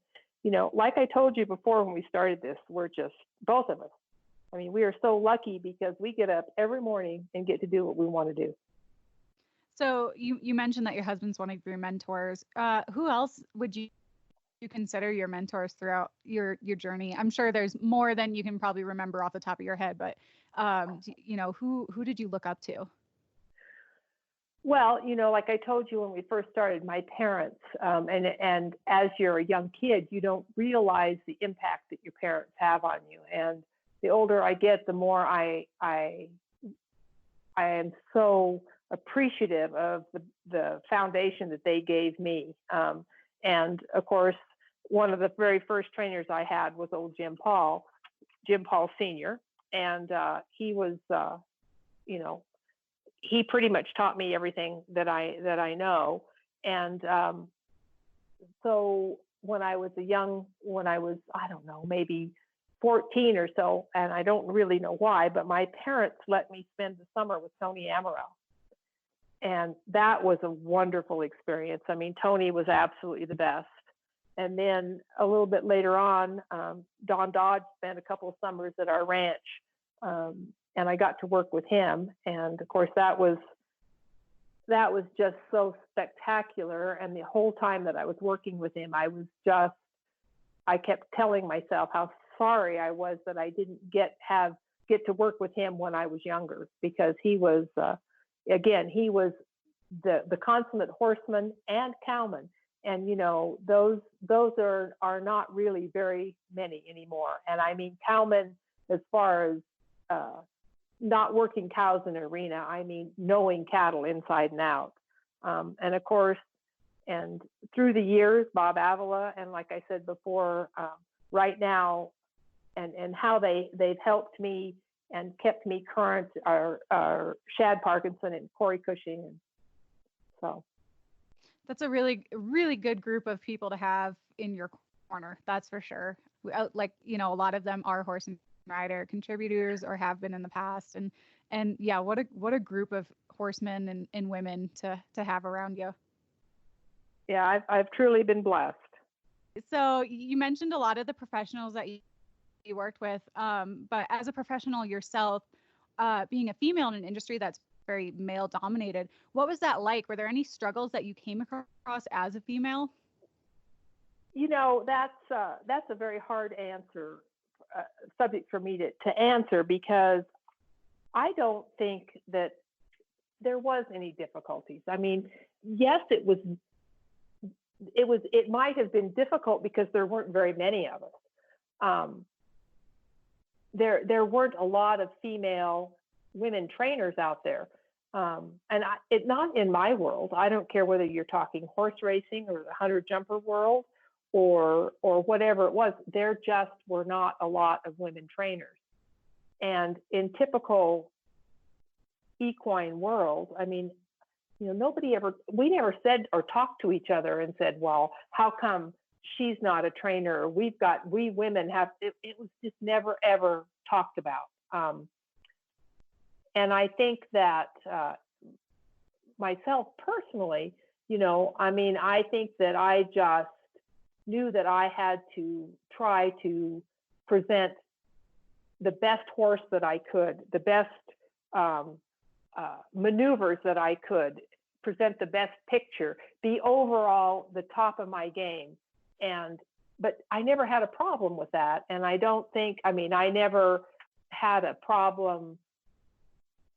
like I told you before when we started this, we're just, both of us, I mean, we are so lucky because we get up every morning and get to do what we want to do. So you mentioned that your husband's one of your mentors. Who else would you consider your mentors throughout your journey? I'm sure there's more than you can probably remember off the top of your head, but who did you look up to? Well, like I told you when we first started, my parents, and as you're a young kid, you don't realize the impact that your parents have on you. And the older I get, the more I am so appreciative of the foundation that they gave me. And of course, one of the very first trainers I had was old Jim Paul Sr. And he was, he pretty much taught me everything that I know. And so when I was, I don't know, maybe 14 or so, and I don't really know why, but my parents let me spend the summer with Tony Amaral. And that was a wonderful experience. I mean, Tony was absolutely the best. And then a little bit later on, Don Dodge spent a couple of summers at our ranch, and I got to work with him. And of course, that was just so spectacular. And the whole time that I was working with him, I kept telling myself how sorry I was that I didn't get to work with him when I was younger, because he was, again, he was the consummate horseman and cowman. and those are not really very many anymore. And I mean cowmen, as far as not working cows in an arena, I mean knowing cattle inside and out. And of course, and through the years, Bob Avila, and like I said before, right now, and how they've helped me and kept me current are Shad Parkinson and Corey Cushing. And so that's a really, really good group of people to have in your corner. That's for sure. Like, a lot of them are horse and rider contributors or have been in the past. And yeah, what a group of horsemen and women to have around you. Yeah, I've truly been blessed. So you mentioned a lot of the professionals that you worked with, but as a professional yourself, being a female in an industry that's very male dominated, what was that like? Were there any struggles that you came across as a female? That's a very hard subject for me to answer, because I don't think that there was any difficulties. I mean, yes, it might have been difficult because there weren't very many of us. There weren't a lot of female women trainers out there. And not in my world. I don't care whether you're talking horse racing or the 100 jumper world or whatever it was. There just were not a lot of women trainers. And in typical equine world, I mean, we never said or talked to each other and said, well, how come she's not a trainer? We women have, it was just never, ever talked about. And I think that myself personally, I think that I just knew that I had to try to present the best horse that I could, the best maneuvers that I could, present the best picture, be overall the top of my game. But I never had a problem with that. And I never had a problem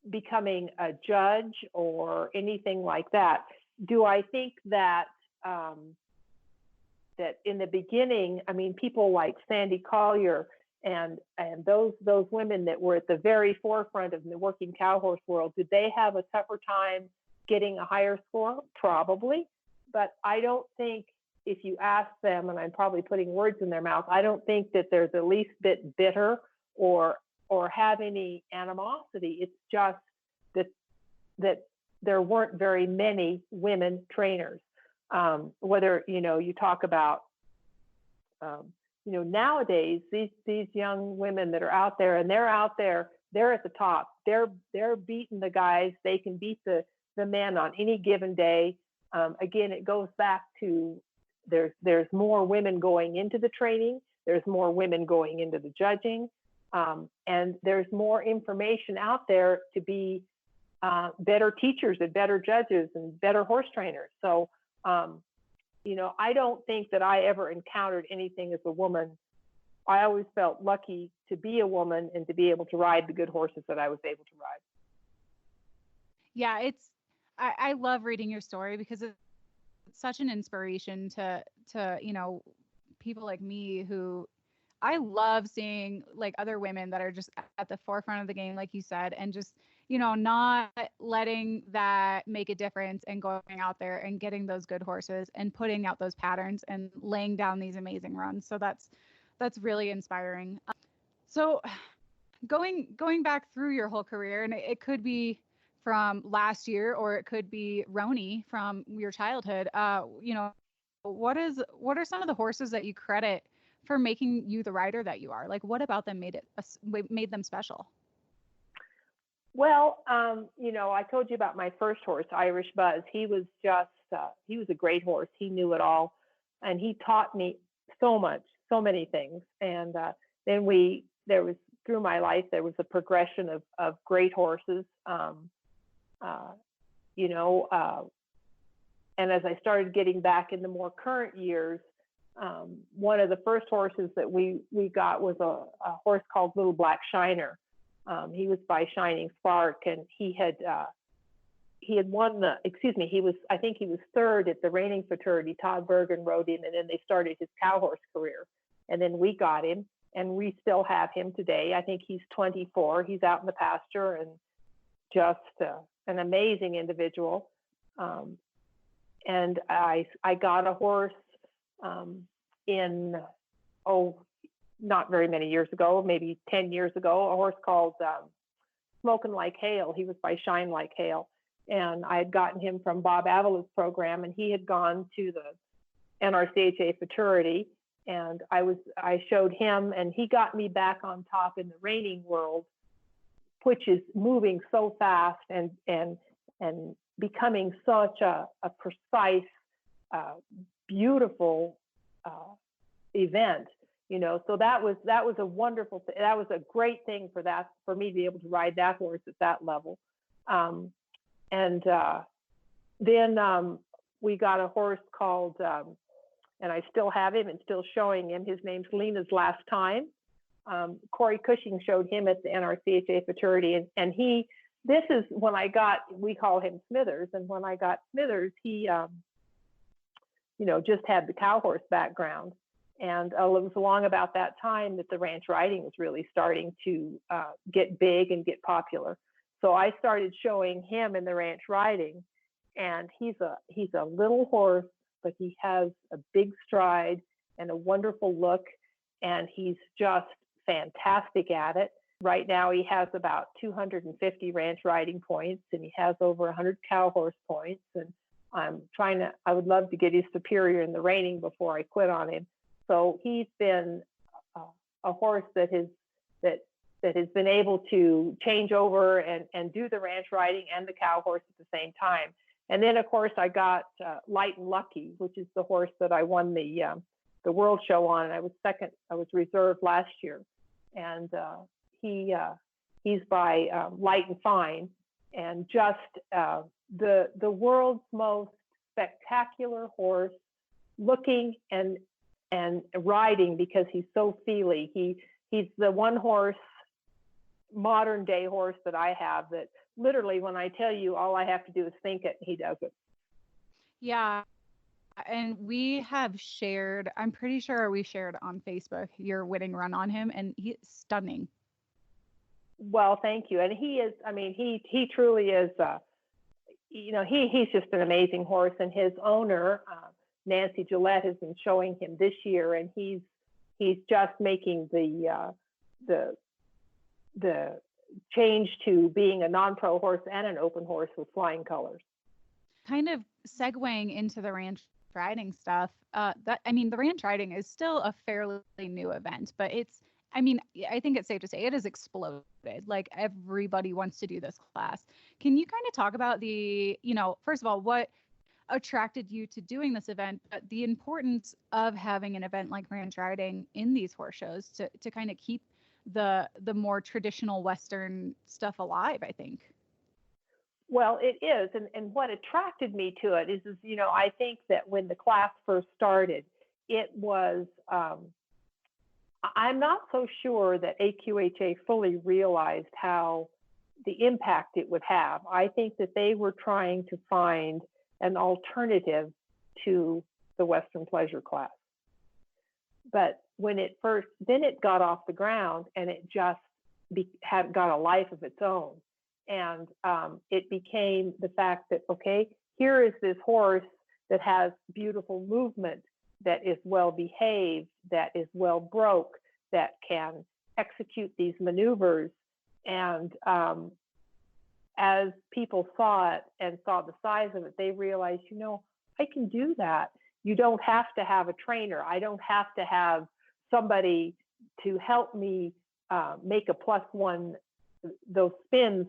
becoming a judge or anything like that. Do I think that that in the beginning, I mean, people like Sandy Collier and those women that were at the very forefront of the working cow horse world, did they have a tougher time getting a higher score? Probably. But I don't think, if you ask them, and I'm probably putting words in their mouth, I don't think that they're the least bit bitter or have any animosity. It's just that there weren't very many women trainers. Whether you talk about nowadays, these young women that are out there, and they're out there, they're at the top. They're beating the guys. They can beat the men on any given day. Again, it goes back to there's more women going into the training. There's more women going into the judging. And there's more information out there to be better teachers and better judges and better horse trainers. So, I don't think that I ever encountered anything as a woman. I always felt lucky to be a woman and to be able to ride the good horses that I was able to ride. Yeah, I love reading your story because it's such an inspiration to people like me who I love seeing like other women that are just at the forefront of the game, like you said, and just, not letting that make a difference and going out there and getting those good horses and putting out those patterns and laying down these amazing runs. So that's really inspiring. So going back through your whole career, and it could be from last year or it could be Roni from your childhood, what are some of the horses that you credit for making you the rider that you are? Like, what about them made them special? Well, I told you about my first horse, Irish Buzz. He was he was a great horse. He knew it all. And he taught me so much, so many things. And then through my life, there was a progression of great horses. And as I started getting back in the more current years, one of the first horses that we got was a horse called Little Black Shiner. He was by Shining Spark, and he had he had won the, excuse me, I think he was third at the reining fraternity. Todd Bergen rode him, and then they started his cow horse career. And then we got him, and we still have him today. I think he's 24. He's out in the pasture and just an amazing individual. And I got a horse in, not very many years ago, maybe 10 years ago, a horse called Smokin' Like Hail. He was by Shine Like Hail. And I had gotten him from Bob Avila's program, and he had gone to the NRCHA futurity. And I showed him, and he got me back on top in the reining world, which is moving so fast and becoming such a precise, beautiful event. You know, so that was a wonderful thing. That was a great thing for me to be able to ride that horse at that level. And then we got a horse called, and I still have him and still showing him. His name's Lena's Last Time. Corey Cushing showed him at the NRCHA futurity, and this is when we call him Smithers, and when I got Smithers, he, just had the cow horse background. And it was along about that time that the ranch riding was really starting to get big and get popular. So I started showing him in the ranch riding, and he's a little horse, but he has a big stride and a wonderful look, and he's just fantastic at it. Right now he has about 250 ranch riding points, and he has over 100 cow horse points. And I would love to get his superior in the reining before I quit on him. So he's been a horse that has been able to change over and do the ranch riding and the cow horse at the same time. And then, of course, I got Light and Lucky, which is the horse that I won the World Show on, and I was second. I was reserved last year, and he's by Light and Fine, and just the world's most spectacular horse, looking and riding, because he's so feely. He's the one horse, modern day horse, that I have that literally, when I tell you, all I have to do is think it, he does it. Yeah. And we have shared, I'm pretty sure we shared on Facebook your winning run on him, and he's stunning. Well, thank you. And he is, he truly is, he's just an amazing horse. And his owner, Nancy Gillette, has been showing him this year, and he's just making the change to being a non-pro horse and an open horse with flying colors. Kind of segueing into the ranch riding stuff, the ranch riding is still a fairly new event, but I think it's safe to say it has exploded. Like, everybody wants to do this class. Can you kind of talk about first of all, what attracted you to doing this event, but the importance of having an event like ranch riding in these horse shows to kind of keep the more traditional Western stuff alive, I think? Well, it is. And what attracted me to it is, I think that when the class first started, it was, I'm not so sure that AQHA fully realized how the impact it would have. I think that they were trying to find an alternative to the Western pleasure class. But when it got off the ground, and it just got a life of its own. And it became the fact that, okay, here is this horse that has beautiful movement, that is well behaved, that is well broke, that can execute these maneuvers. And as people saw it and saw the size of it, they realized, I can do that. You don't have to have a trainer. I don't have to have somebody to help me make a +1, those spins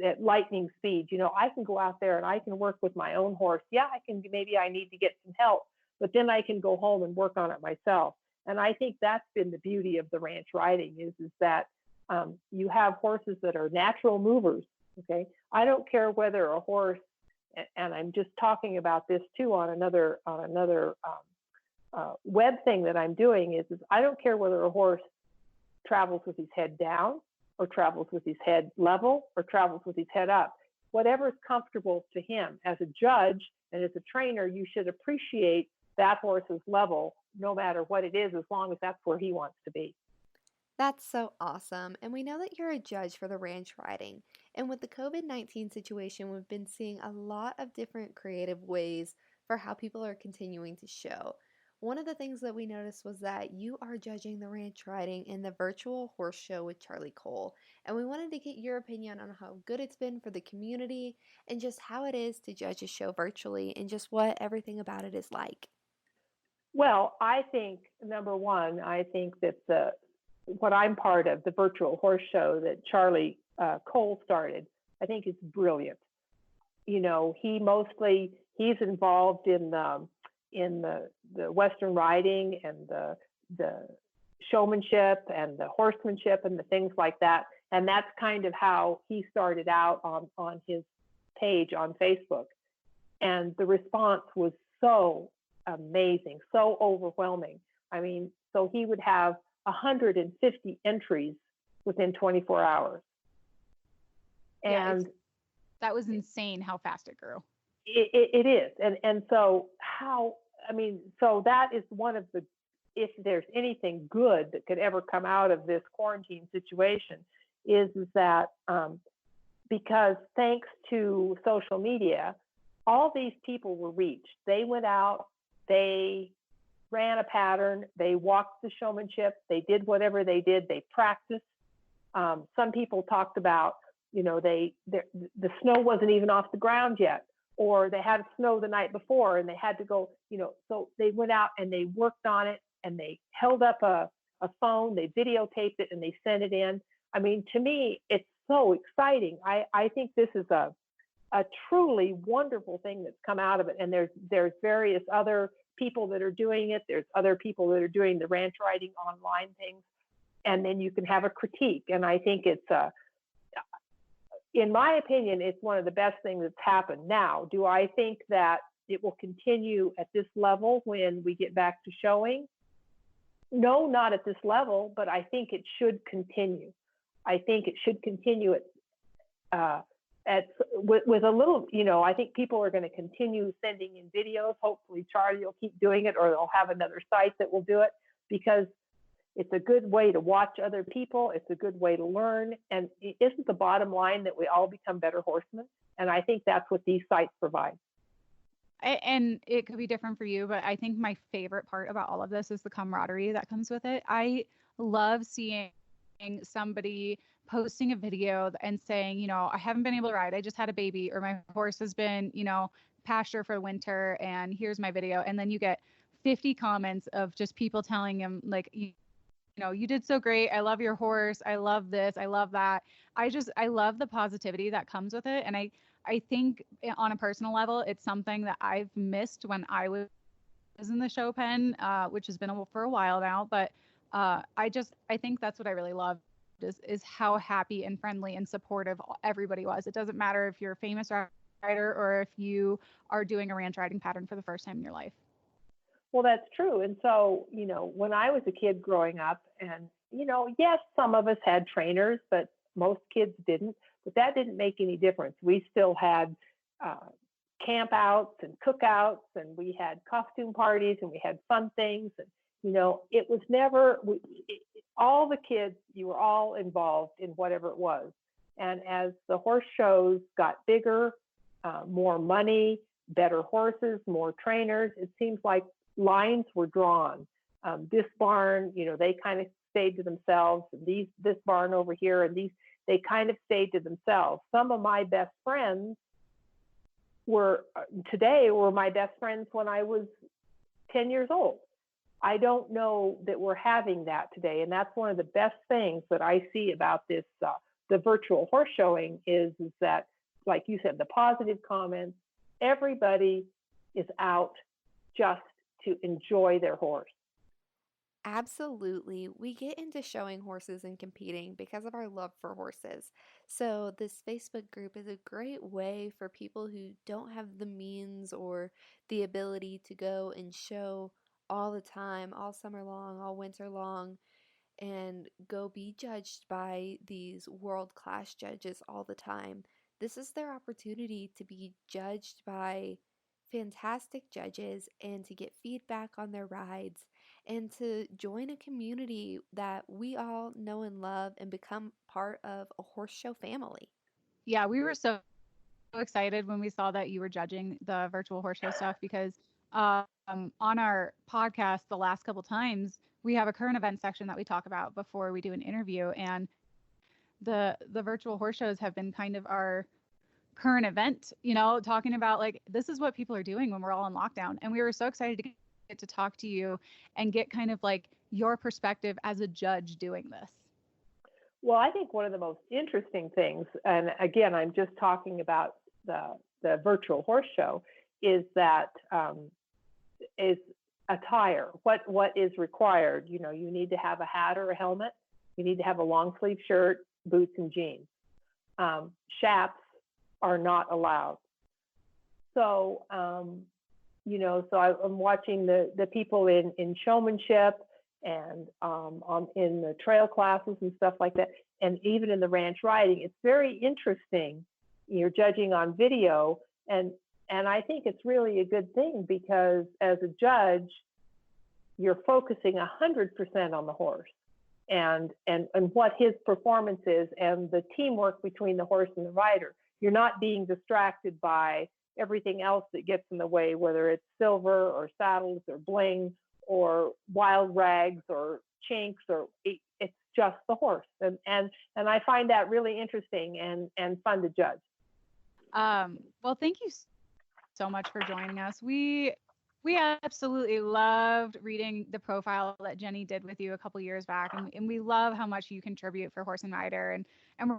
at lightning speed. I can go out there and I can work with my own horse. Yeah, maybe I need to get some help, but then I can go home and work on it myself. And I think that's been the beauty of the ranch riding is that you have horses that are natural movers. Okay. I don't care whether a horse, and I'm just talking about this too on another web thing that I'm doing is I don't care whether a horse travels with his head down, or travels with his head level, or travels with his head up. whatever's comfortable to him. As a judge and as a trainer, you should appreciate that horse's level no matter what it is, as long as that's where he wants to be. That's so awesome. And we know that you're a judge for the ranch riding. And with the COVID-19 situation, we've been seeing a lot of different creative ways for how people are continuing to show. One of the things that we noticed was that you are judging the ranch riding in the virtual horse show with Charlie Cole. And we wanted to get your opinion on how good it's been for the community and just how it is to judge a show virtually and just what everything about it is like. Well, I think number one, I think that the what I'm part of, the virtual horse show that Charlie Cole started, I think is brilliant. You know, he's involved in the Western riding and the showmanship and the horsemanship and the things like that. And that's kind of how he started out on his page on Facebook. And the response was so amazing, so overwhelming. I mean, so he would have 150 entries within 24 hours. And that was insane how fast it grew. It is. And so so that is one of the, if there's anything good that could ever come out of this quarantine situation, is that because thanks to social media, all these people were reached. They went out, they ran a pattern, they walked the showmanship, they did whatever they did, they practiced. Some people talked about, the snow wasn't even off the ground yet, or they had snow the night before and they had to go, so they went out and they worked on it and they held up a phone, they videotaped it and they sent it in. I mean, to me, it's so exciting. I think this is a truly wonderful thing that's come out of it. And there's various other people that are doing it. There's other people that are doing the ranch riding online things. And then you can have a critique. And I think it's, in my opinion, it's one of the best things that's happened. Now, do I think that it will continue at this level when we get back to showing? No, not at this level, but I think it should continue. I think it should continue with a little, I think people are going to continue sending in videos. Hopefully Charlie will keep doing it, or they'll have another site that will do it, because it's a good way to watch other people. It's a good way to learn. And isn't the bottom line that we all become better horsemen? And I think that's what these sites provide. And it could be different for you, but I think my favorite part about all of this is the camaraderie that comes with it. I love seeing somebody posting a video and saying, I haven't been able to ride. I just had a baby, or my horse has been, pasture for winter, and here's my video. And then you get 50 comments of just people telling him, like, you did so great. I love your horse. I love this. I love that. I love the positivity that comes with it. And I think on a personal level, it's something that I've missed when I was in the show pen, which has been for a while now. But I think that's what I really love is how happy and friendly and supportive everybody was. It doesn't matter if you're a famous rider or if you are doing a ranch riding pattern for the first time in your life. Well, that's true. And so, when I was a kid growing up, and, yes, some of us had trainers, but most kids didn't. But that didn't make any difference. We still had camp outs and cookouts, and we had costume parties, and we had fun things. And, it was never, all the kids, you were all involved in whatever it was. And as the horse shows got bigger, more money, better horses, more trainers, it seems like lines were drawn. This barn, they kind of stayed to themselves. This barn over here, and they kind of stayed to themselves. Some of my best friends were my best friends when I was 10 years old. I don't know that we're having that today. And that's one of the best things that I see about this, the virtual horse showing is that, like you said, the positive comments, everybody is out just to enjoy their horse. Absolutely. We get into showing horses and competing because of our love for horses. So, this Facebook group is a great way for people who don't have the means or the ability to go and show all the time, all summer long, all winter long, and go be judged by these world class judges all the time. this is their opportunity to be judged by fantastic judges and to get feedback on their rides and to join a community that we all know and love and become part of a horse show family. Yeah, we were so excited when we saw that you were judging the virtual horse show stuff because on our podcast the last couple times we have a current event section that we talk about before we do an interview, and the virtual horse shows have been kind of our current event, talking about like this is what people are doing when we're all in lockdown, and we were so excited to get to talk to you and get kind of like your perspective as a judge doing this. Well, I think one of the most interesting things, and again, I'm just talking about the virtual horse show, is that is attire. What is required? You need to have a hat or a helmet. You need to have a long sleeve shirt, boots, and jeans. Chaps are not allowed. So, so I'm watching the people in showmanship and in the trail classes and stuff like that, and even in the ranch riding. It's very interesting. You're judging on video, and I think it's really a good thing because as a judge, you're focusing 100% on the horse and what his performance is and the teamwork between the horse and the rider. You're not being distracted by everything else that gets in the way, whether it's silver or saddles or bling or wild rags or chinks, or it's just the horse. And I find that really interesting and fun to judge. Well, thank you so much for joining us. We absolutely loved reading the profile that Jenny did with you a couple years back, and we love how much you contribute for Horse and Rider, and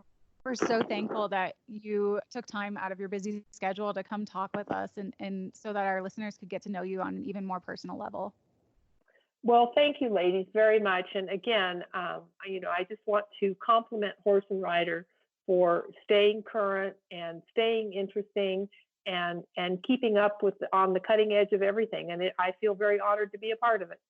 we're so thankful that you took time out of your busy schedule to come talk with us and so that our listeners could get to know you on an even more personal level. Well, thank you, ladies, very much. And again, I just want to compliment Horse and Rider for staying current and staying interesting and keeping up on the cutting edge of everything. And I feel very honored to be a part of it.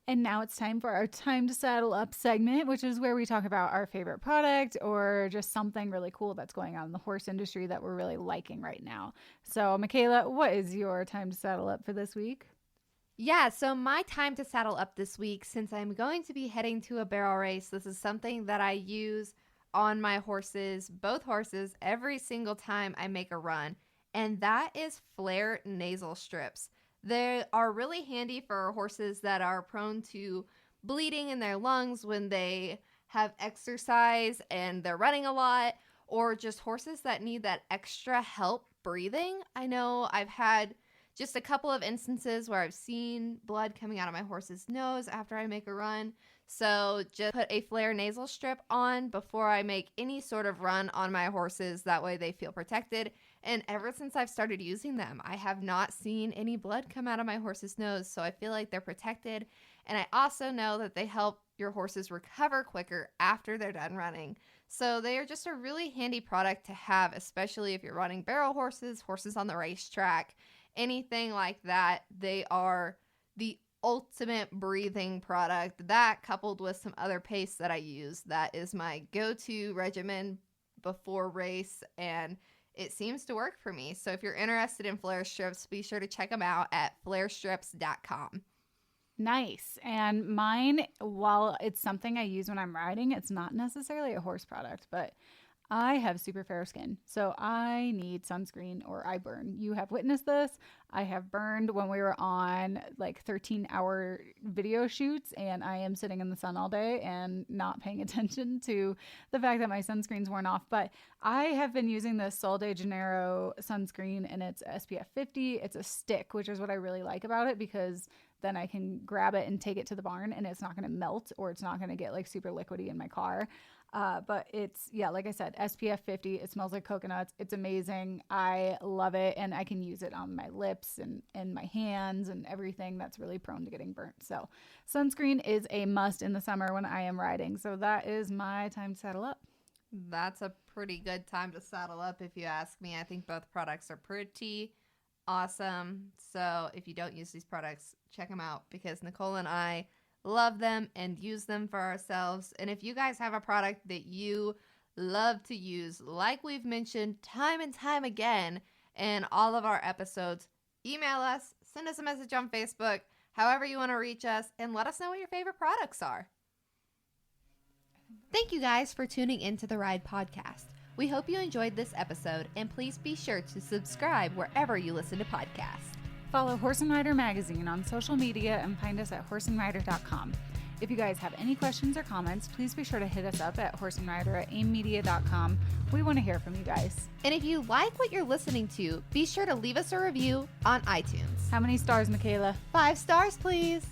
And now it's time for our Time to Saddle Up segment, which is where we talk about our favorite product or just something really cool that's going on in the horse industry that we're really liking right now. So, Michaela, what is your Time to Saddle Up for this week? Yeah, so my time to saddle up this week, since I'm going to be heading to a barrel race, this is something that I use on my horses, both horses, every single time I make a run, and that is flare nasal strips. They are really handy for horses that are prone to bleeding in their lungs when they have exercise and they're running a lot, or just horses that need that extra help breathing. I know I've had just a couple of instances where I've seen blood coming out of my horse's nose after I make a run. So just put a flare nasal strip on before I make any sort of run on my horses. That way they feel protected. And ever since I've started using them, I have not seen any blood come out of my horse's nose. So I feel like they're protected. And I also know that they help your horses recover quicker after they're done running. So they are just a really handy product to have, especially if you're running barrel horses, horses on the racetrack, anything like that. They are the ultimate breathing product. That, coupled with some other paste that I use, that is my go-to regimen before race, and it seems to work for me. So if you're interested in flare strips, be sure to check them out at flarestrips.com. Nice. And mine, while it's something I use when I'm riding, it's not necessarily a horse product, but I have super fair skin, so I need sunscreen or I burn. You have witnessed this. I have burned when we were on like 13-hour video shoots and I am sitting in the sun all day and not paying attention to the fact that my sunscreen's worn off. But I have been using this Sol de Janeiro sunscreen, and it's SPF 50. It's a stick, which is what I really like about it, because then I can grab it and take it to the barn and it's not going to melt, or it's not going to get like super liquidy in my car. But it's, yeah, like I said, SPF 50. It smells like coconuts. It's amazing. I love it. And I can use it on my lips and my hands and everything that's really prone to getting burnt. So sunscreen is a must in the summer when I am riding. So that is my time to saddle up. That's a pretty good time to saddle up if you ask me. I think both products are pretty awesome. So if you don't use these products, check them out because Nicole and I love them and use them for ourselves. And if you guys have a product that you love to use, like we've mentioned time and time again in all of our episodes, email us, send us a message on Facebook, however you want to reach us, and let us know what your favorite products are. Thank you guys for tuning into the Ride Podcast. We hope you enjoyed this episode, and please be sure to subscribe wherever you listen to podcasts. Follow Horse and Rider Magazine on social media and find us at horseandrider.com. If you guys have any questions or comments, please be sure to hit us up at horseandrider@aimmedia.com. We want to hear from you guys. And if you like what you're listening to, be sure to leave us a review on iTunes. How many stars, Michaela? 5 stars, please.